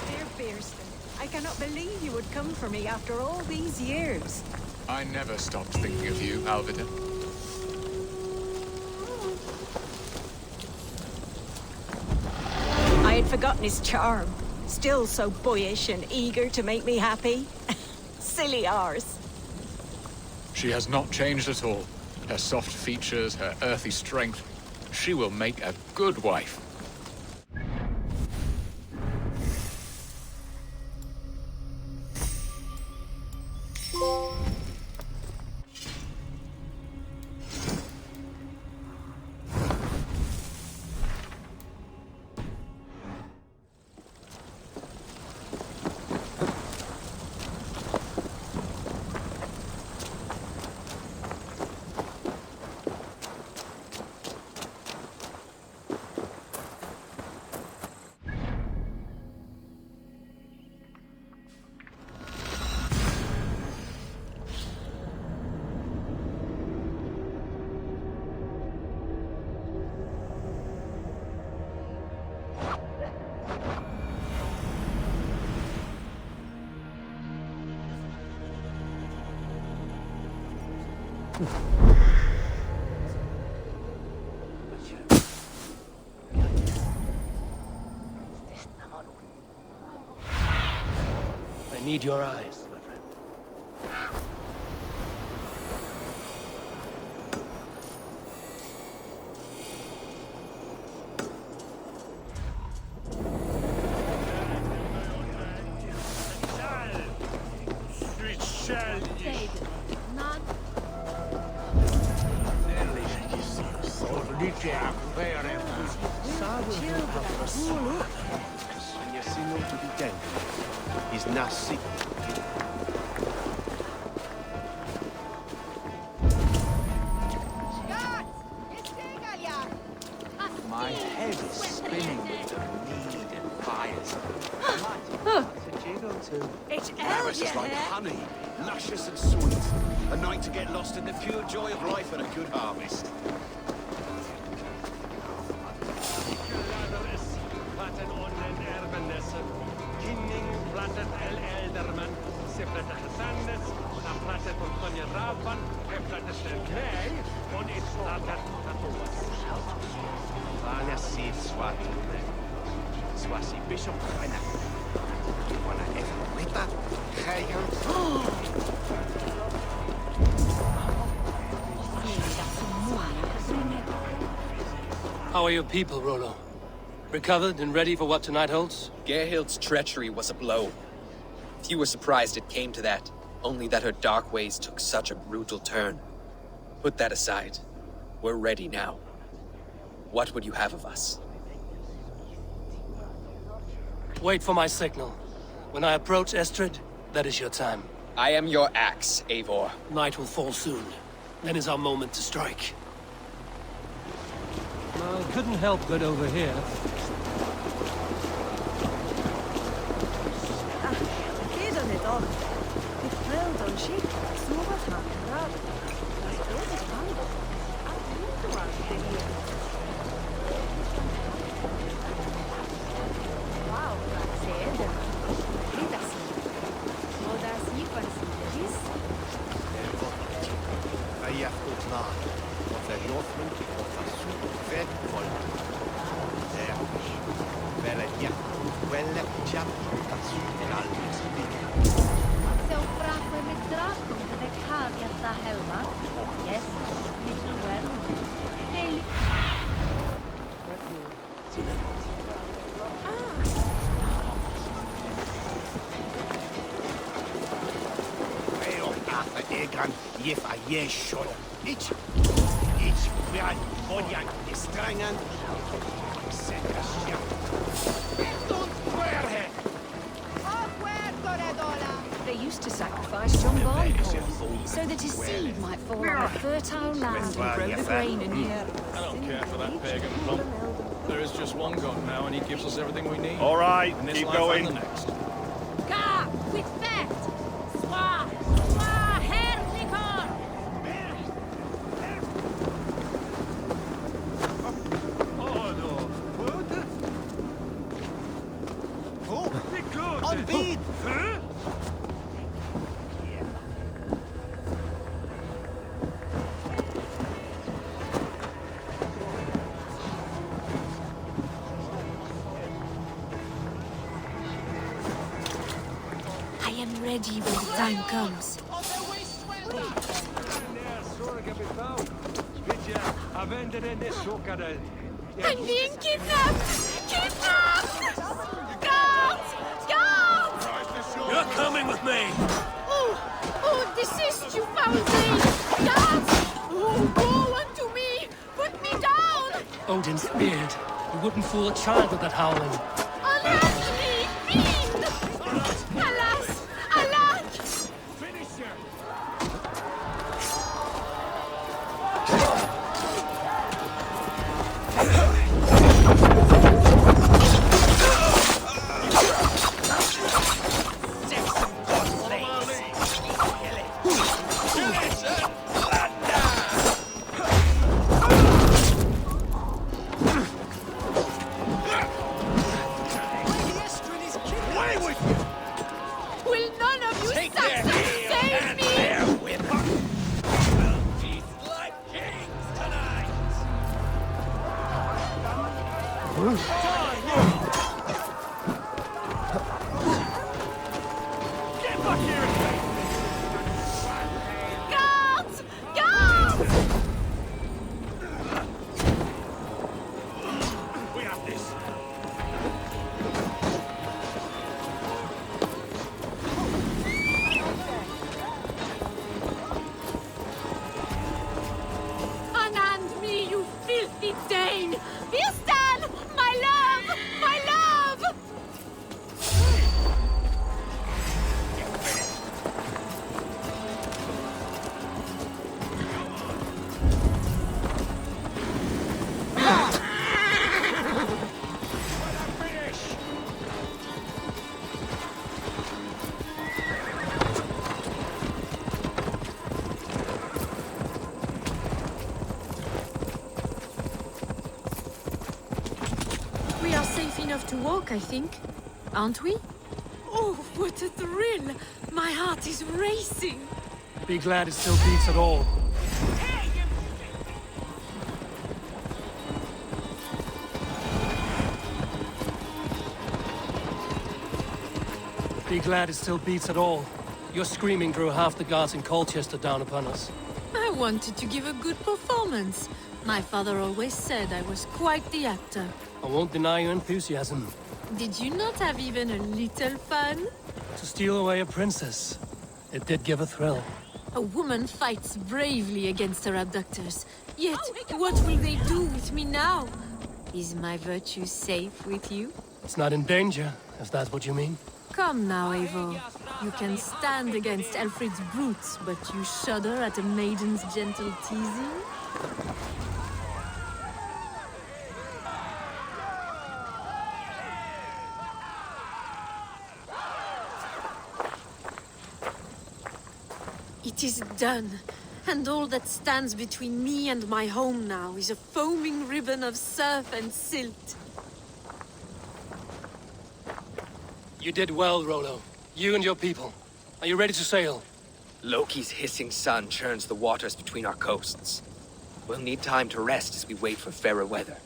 Dear Beerston, I cannot believe you would come for me after all these years. I never stopped thinking of you, Alvida. I had forgotten his charm. Still so boyish and eager to make me happy. Silly ours. She has not changed at all. Her soft features, her earthy strength. She will make a good wife. I need your eyes, my friend. He's nasty. My head is spinning with the need and fires. It's Paris is like honey, luscious and sweet. A night to get lost in the pure joy of life and a good harvest. How are your people, Rollo? Recovered and ready for what tonight holds? Gerhild's treachery was a blow. Few were surprised it came to that, only that her dark ways took such a brutal turn. Put that aside. We're ready now. What would you have of us? Wait for my signal. When I approach Estrid, that is your time. I am your axe, Eivor. Night will fall soon. Then is our moment to strike. Well, couldn't help but overhear. They used to sacrifice John Barleycorn so that his seed might fall on a fertile land and grow the grain and I don't care for that pagan plump. There is just one god now, and he gives us everything we need. All right, in this keep life going. and the next. Ga, with fett! Swa! Swa, herrlikor! On beat! I am ready when the time comes. I'm being kidnapped! Kidnapped! Guards! Guards! You're coming with me! Oh, desist, you foul thing! Guards! Oh, woe unto me! Put me down! Odin's beard. You wouldn't fool a child with that howling. Alas me, fiend! Alas! Alas! Guards! Guards! We have this. Unhand me, you filthy Dane! Birsten! My love! My love! We are safe enough to walk, I think. Aren't we? Oh, what a thrill! My heart is racing! Be glad it still beats at all. Be glad it still beats at all. Your screaming drew half the guards in Colchester down upon us. I wanted to give a good performance. My father always said I was quite the actor. I won't deny your enthusiasm. Did you not have even a little fun? To steal away a princess, it did give a thrill. A woman fights bravely against her abductors. Yet, what will they do with me now? Is my virtue safe with you? It's not in danger, if that's what you mean. Come now, Eivor. You can stand against Alfred's brutes, but you shudder at a maiden's gentle teasing? It is done, and all that stands between me and my home now is a foaming ribbon of surf and silt. You did well, Rollo. You and your people. Are you ready to sail? Loki's hissing sun churns the waters between our coasts. We'll need time to rest as we wait for fairer weather.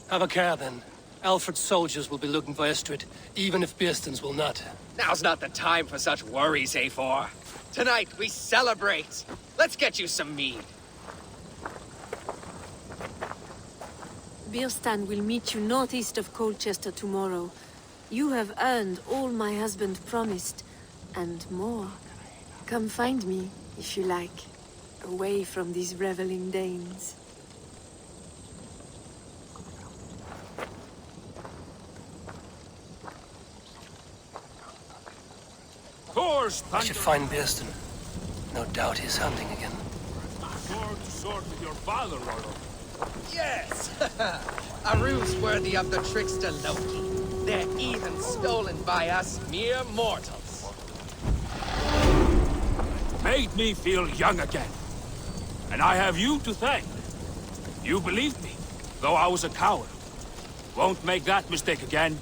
Have a care, then. Alfred's soldiers will be looking for Estrid, even if Birsten's will not. Now's not the time for such worries, Eivor. Tonight, we celebrate. Let's get you some mead. Birstan will meet you northeast of Colchester tomorrow. You have earned all my husband promised, and more. Come find me, if you like, away from these reveling Danes. I should find Birsten. No doubt he's hunting again. Sword to sword with your father, Rollo. Yes! A ruse worthy of the trickster Loki. They're even stolen by us mere mortals. Made me feel young again. And I have you to thank. You believed me, though I was a coward. Won't make that mistake again.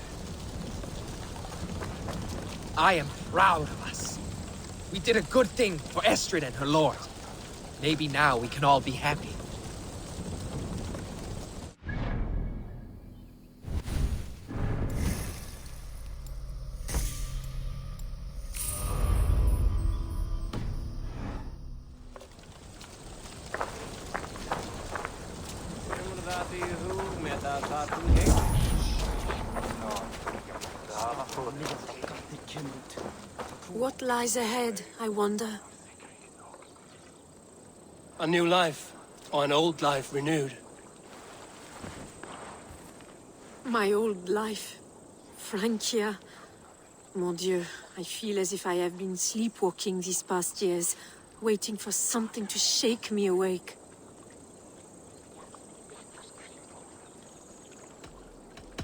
I am proud of us. We did a good thing for Estrid and her lord. Maybe now we can all be happy. What lies ahead, I wonder? A new life, or an old life renewed. My old life. Francia. Mon Dieu, I feel as if I have been sleepwalking these past years, waiting for something to shake me awake.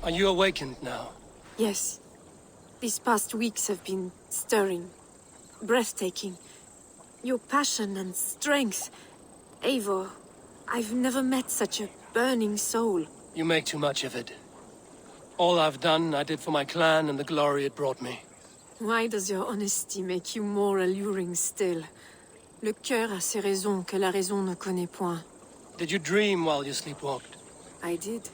Are you awakened now? Yes. These past weeks have been stirring, breathtaking. Your passion and strength. Eivor, I've never met such a burning soul. You make too much of it. All I've done, I did for my clan and the glory it brought me. Why does your honesty make you more alluring still? Le cœur a ses raisons que la raison ne connaît point. Did you dream while you sleepwalked? I did.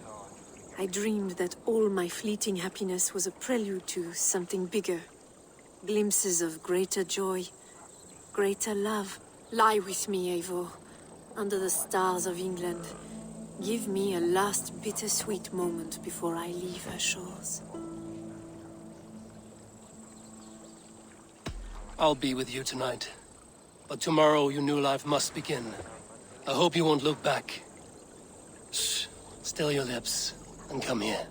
I dreamed that all my fleeting happiness was a prelude to something bigger. Glimpses of greater joy, greater love. Lie with me, Eivor, under the stars of England. Give me a last bittersweet moment before I leave her shores. I'll be with you tonight. But tomorrow your new life must begin. I hope you won't look back. Shh. Still your lips and come here.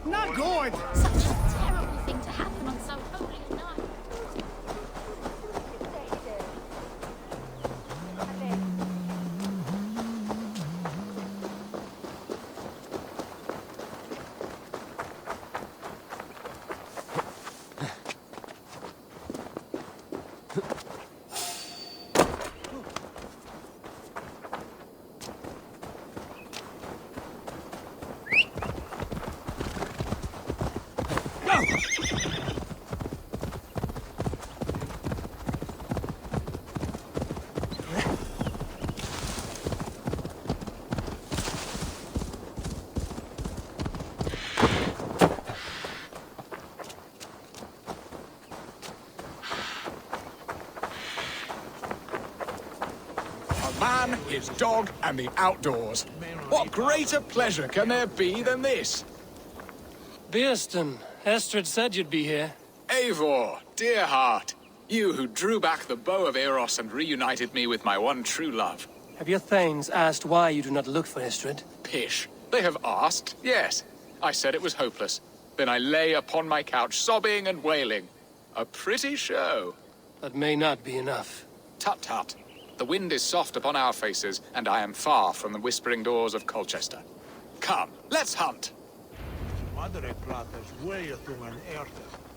Not good! Such a terrible thing to happen on so holy a night. Man, his dog, and the outdoors. What greater pleasure can there be than this? Bearston, Estrid said you'd be here. Eivor, dear heart, you who drew back the bow of Eros and reunited me with my one true love. Have your thanes asked why you do not look for Estrid? Pish. They have asked, yes. I said it was hopeless. Then I lay upon my couch, sobbing and wailing. A pretty show. That may not be enough. Tut tut. The wind is soft upon our faces, and I am far from the whispering doors of Colchester. Come, let's hunt! Madre Plata's way to an erte,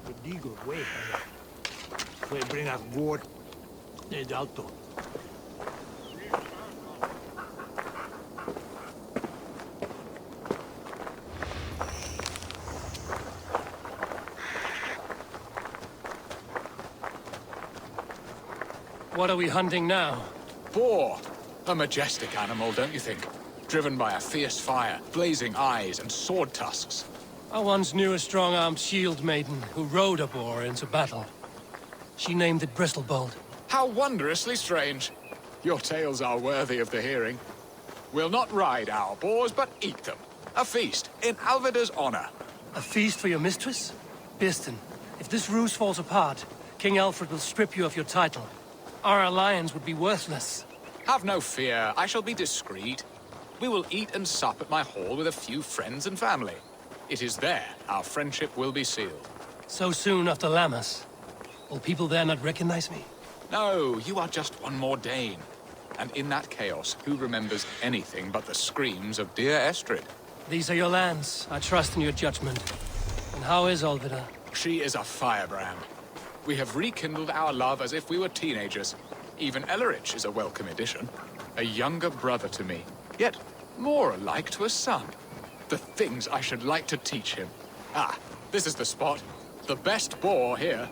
the digo way. We bring us wood, need alto. What are we hunting now? Boar. A majestic animal, don't you think? Driven by a fierce fire, blazing eyes, and sword tusks. I once knew a strong-armed shield maiden who rode a boar into battle. She named it Bristolbolt. How wondrously strange. Your tales are worthy of the hearing. We'll not ride our boars, but eat them. A feast, in Alvida's honor. A feast for your mistress? Bearston, if this ruse falls apart, King Alfred will strip you of your title. Our alliance would be worthless. Have no fear, I shall be discreet. We will eat and sup at my hall with a few friends and family. It is there our friendship will be sealed. So soon after Lammas? Will people there not recognize me? No, you are just one more Dane. And in that chaos, who remembers anything but the screams of dear Estrid? These are your lands. I trust in your judgment. And how is Alvida? She is a firebrand. We have rekindled our love as if we were teenagers. Even Ellerich is a welcome addition. A younger brother to me, yet more alike to a son. The things I should like to teach him. Ah, this is the spot. The best boar here.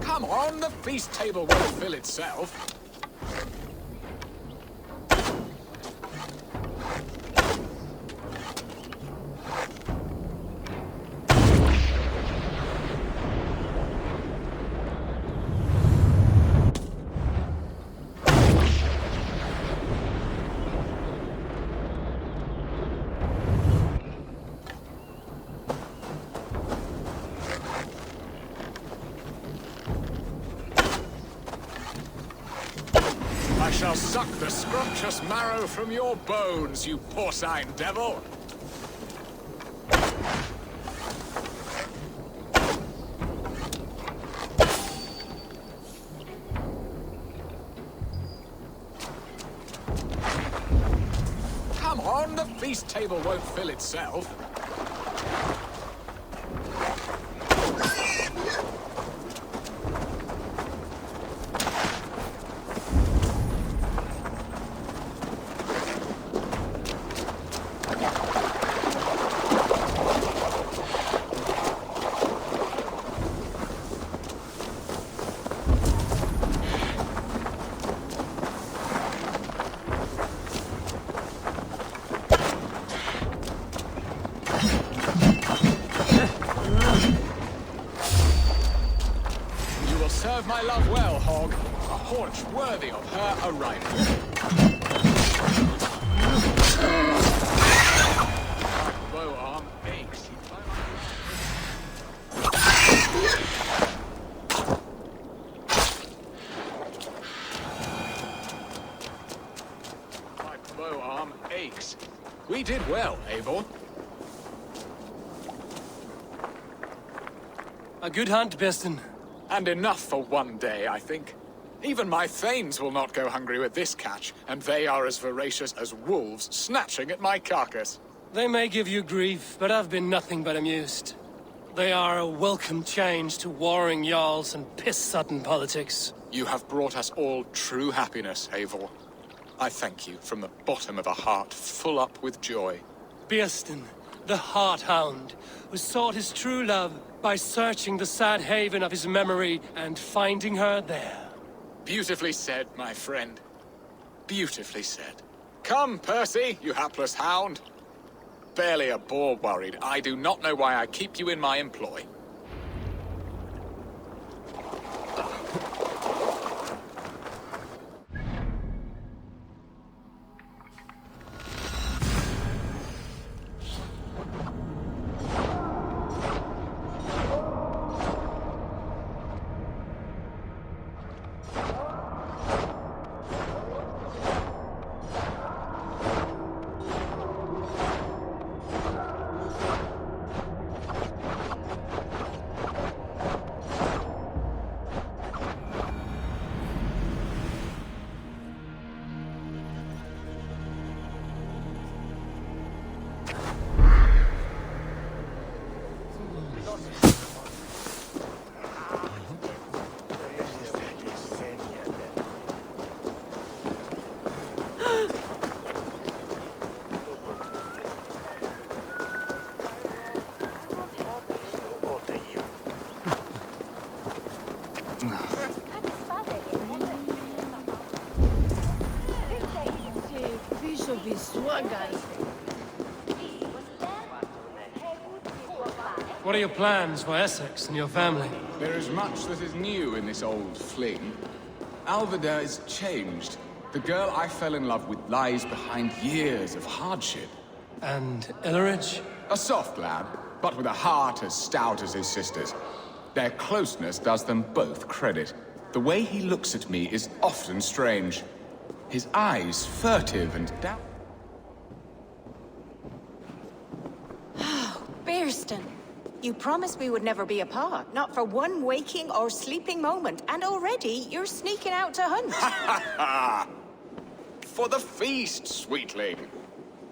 Come on, the feast table won't fill itself. I shall suck the scrumptious marrow from your bones, you porcine devil! Come on, the feast table won't fill itself. Serve my love well, Hog. A haunch worthy of her arrival. My bow arm aches. My bow arm aches. We did well, Eivor. A good hunt, Beston. And enough for one day, I think. Even my thanes will not go hungry with this catch, and they are as voracious as wolves snatching at my carcass. They may give you grief, but I've been nothing but amused. They are a welcome change to warring jarls and piss-sodden politics. You have brought us all true happiness, Eivor. I thank you from the bottom of a heart full up with joy. Beston, the Heart Hound, who sought his true love by searching the sad haven of his memory and finding her there. Beautifully said, my friend. Beautifully said. Come, Percy, you hapless hound. Barely a boar worried. I do not know why I keep you in my employ. What are your plans for Essex and your family? There is much that is new in this old fling. Alvida is changed. The girl I fell in love with lies behind years of hardship. And Ellerich? A soft lad, but with a heart as stout as his sister's. Their closeness does them both credit. The way he looks at me is often strange. His eyes furtive and doubt. Bearston, you promised we would never be apart, not for one waking or sleeping moment, and already you're sneaking out to hunt. For the feast, sweetling.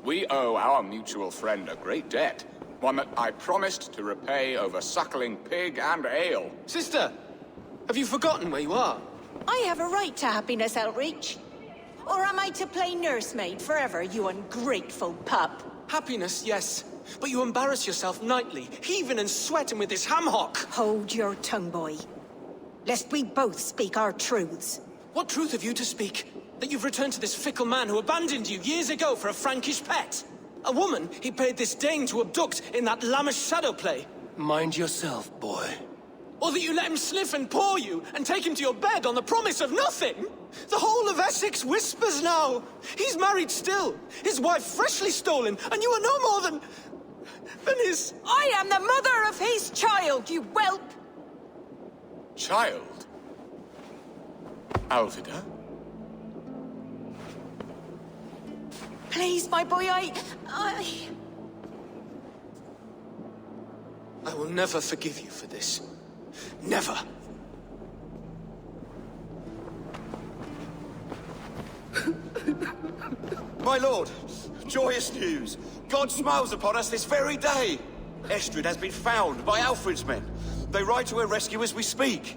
We owe our mutual friend a great debt. One that I promised to repay over suckling pig and ale. Sister, have you forgotten where you are? I have a right to happiness, Outreach. Or am I to play nursemaid forever, you ungrateful pup? Happiness, yes. But you embarrass yourself nightly, heaving and sweating with this ham hock. Hold your tongue, boy. Lest we both speak our truths. What truth have you to speak? That you've returned to this fickle man who abandoned you years ago for a Frankish pet? A woman he paid this Dane to abduct in that lammish shadow play? Mind yourself, boy. Or that you let him sniff and paw you and take him to your bed on the promise of nothing? The whole of Essex whispers now. He's married still, his wife freshly stolen, and you are no more than his... I am the mother of his child, you whelp! Child? Alvida? Please, my boy, I will never forgive you for this. Never. My lord, joyous news. God smiles upon us this very day. Estrid has been found by Alfred's men. They ride to her rescue as we speak.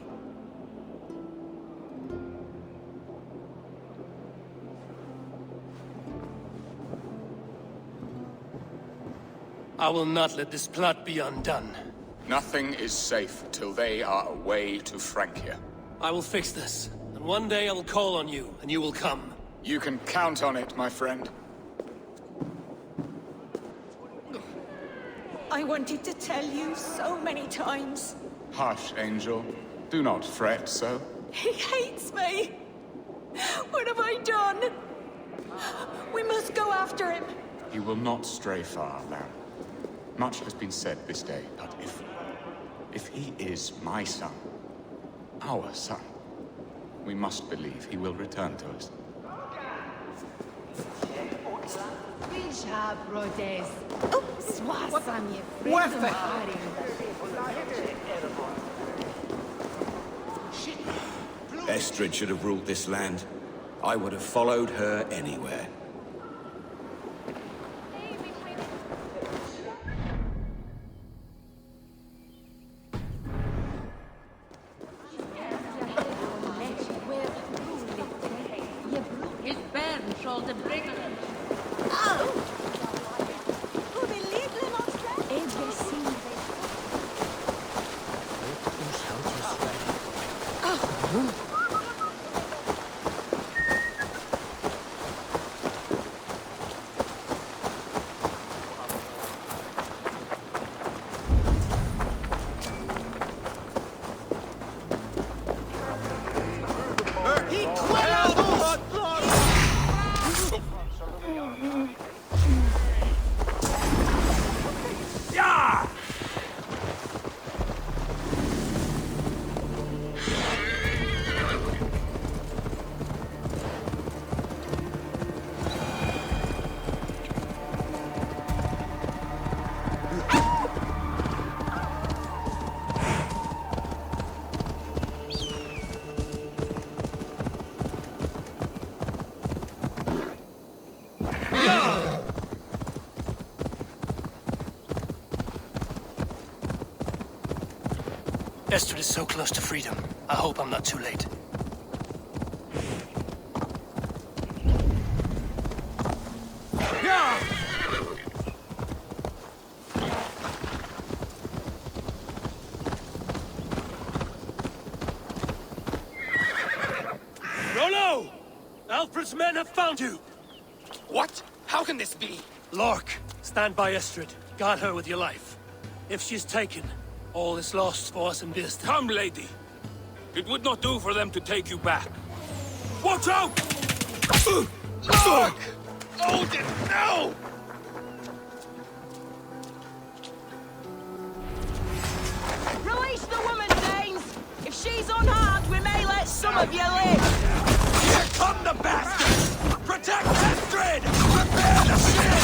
I will not let this plot be undone. Nothing is safe till they are away to Francia. I will fix this, and one day I will call on you, and you will come. You can count on it, my friend. I wanted to tell you so many times. Hush, Angel. Do not fret so. He hates me. What have I done? We must go after him. He will not stray far, lamb. Much has been said this day, but if he is my son, our son, we must believe he will return to us. Estrid should have ruled this land. I would have followed her anywhere. Estrid is so close to freedom. I hope I'm not too late. Rollo! Alfred's men have found you! What? How can this be? Lork, stand by Estrid. Guard her with your life. If she's taken, all is lost for us in Bearston. Come, lady. It would not do for them to take you back. Watch out! Lork! Odin, no! Release the woman, some of your lips! Here come the bastards! Protect Astrid! Prepare the ship!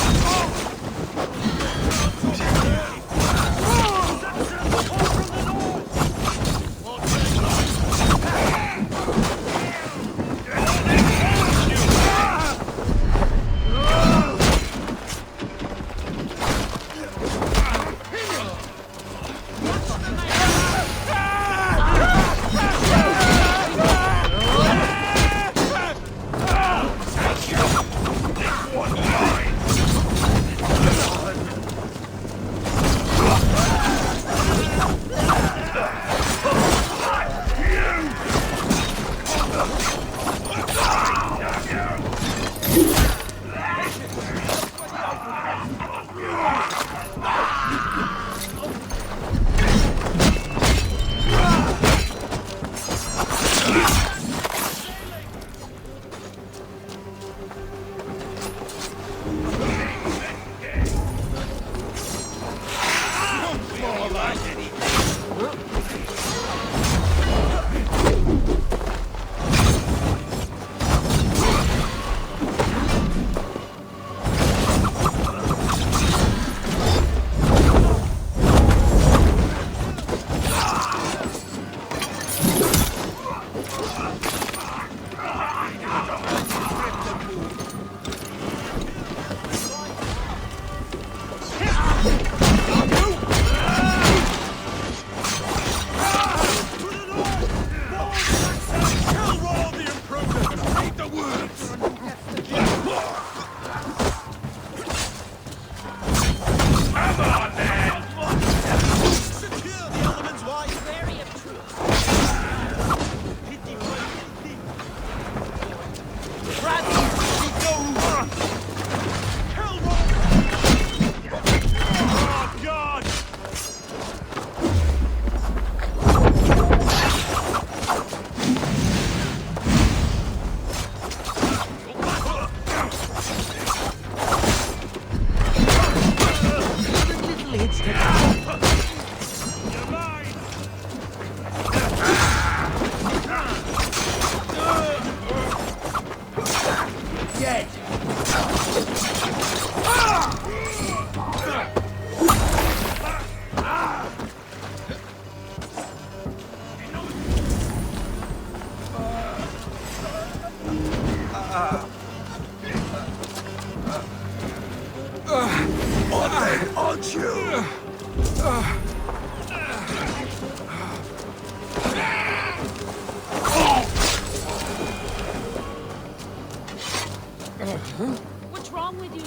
What's wrong with you?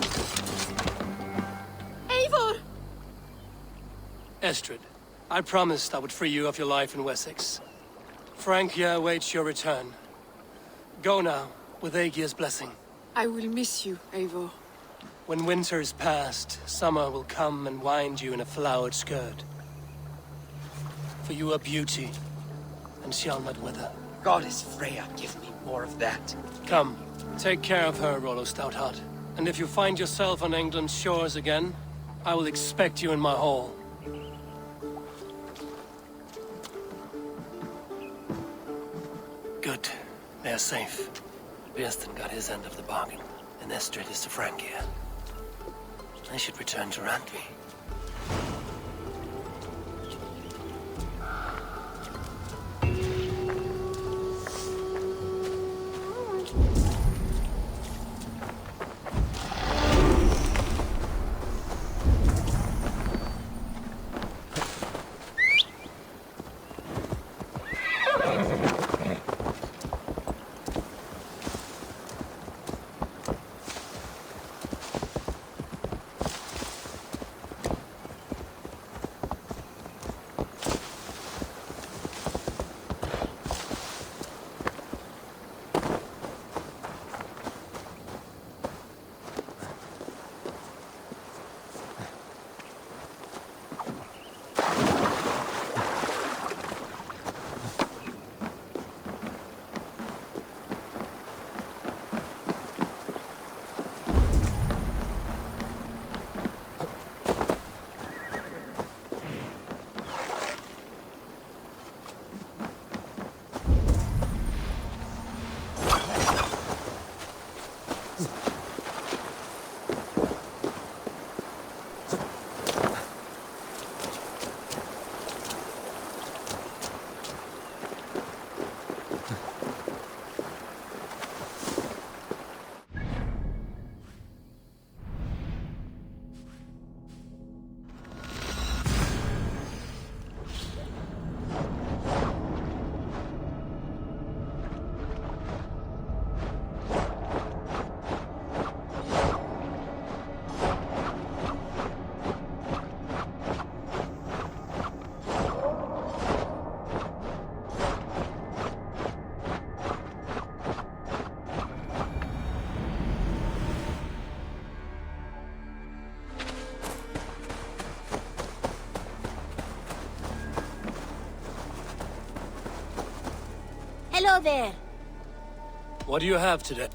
Eivor! Estrid, I promised I would free you of your life in Wessex. Francia awaits your return. Go now, with Aegir's blessing. I will miss you, Eivor. When winter is past, summer will come and wind you in a flowered skirt. For you are beauty, and shall not wither. Goddess Freya, give me more of that. Come, take care of her, Rollo Stoutheart. And if you find yourself on England's shores again, I will expect you in my hall. Good. They are safe. Björsten got his end of the bargain, and Estrid is to Francia. I should return to Randvi. Hello there. What do you have today?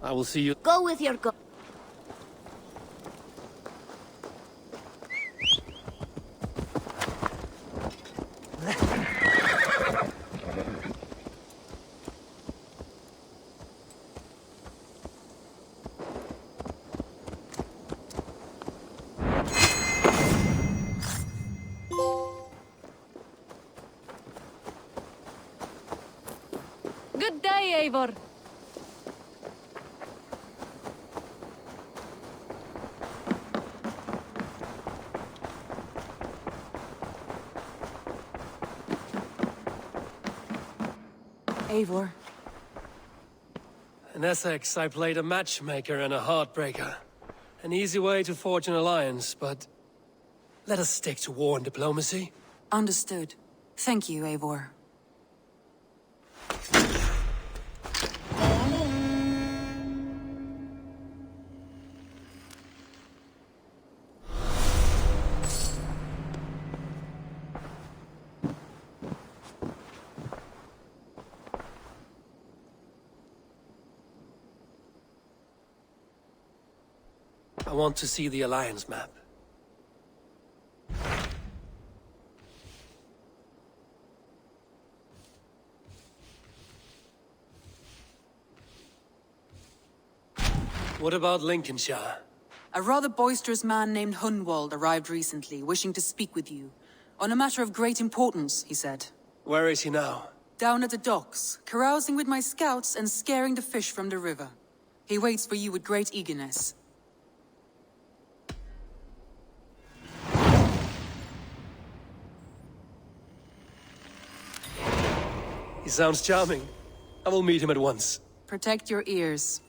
I will see you. Go with your go. Good day, Eivor. Eivor. In Essex, I played a matchmaker and a heartbreaker. An easy way to forge an alliance, but let us stick to war and diplomacy. Understood. Thank you, Eivor. I want to see the alliance map. What about Lincolnshire? A rather boisterous man named Hunwald arrived recently, wishing to speak with you. On a matter of great importance, he said. Where is he now? Down at the docks, carousing with my scouts and scaring the fish from the river. He waits for you with great eagerness. He sounds charming. I will meet him at once. Protect your ears.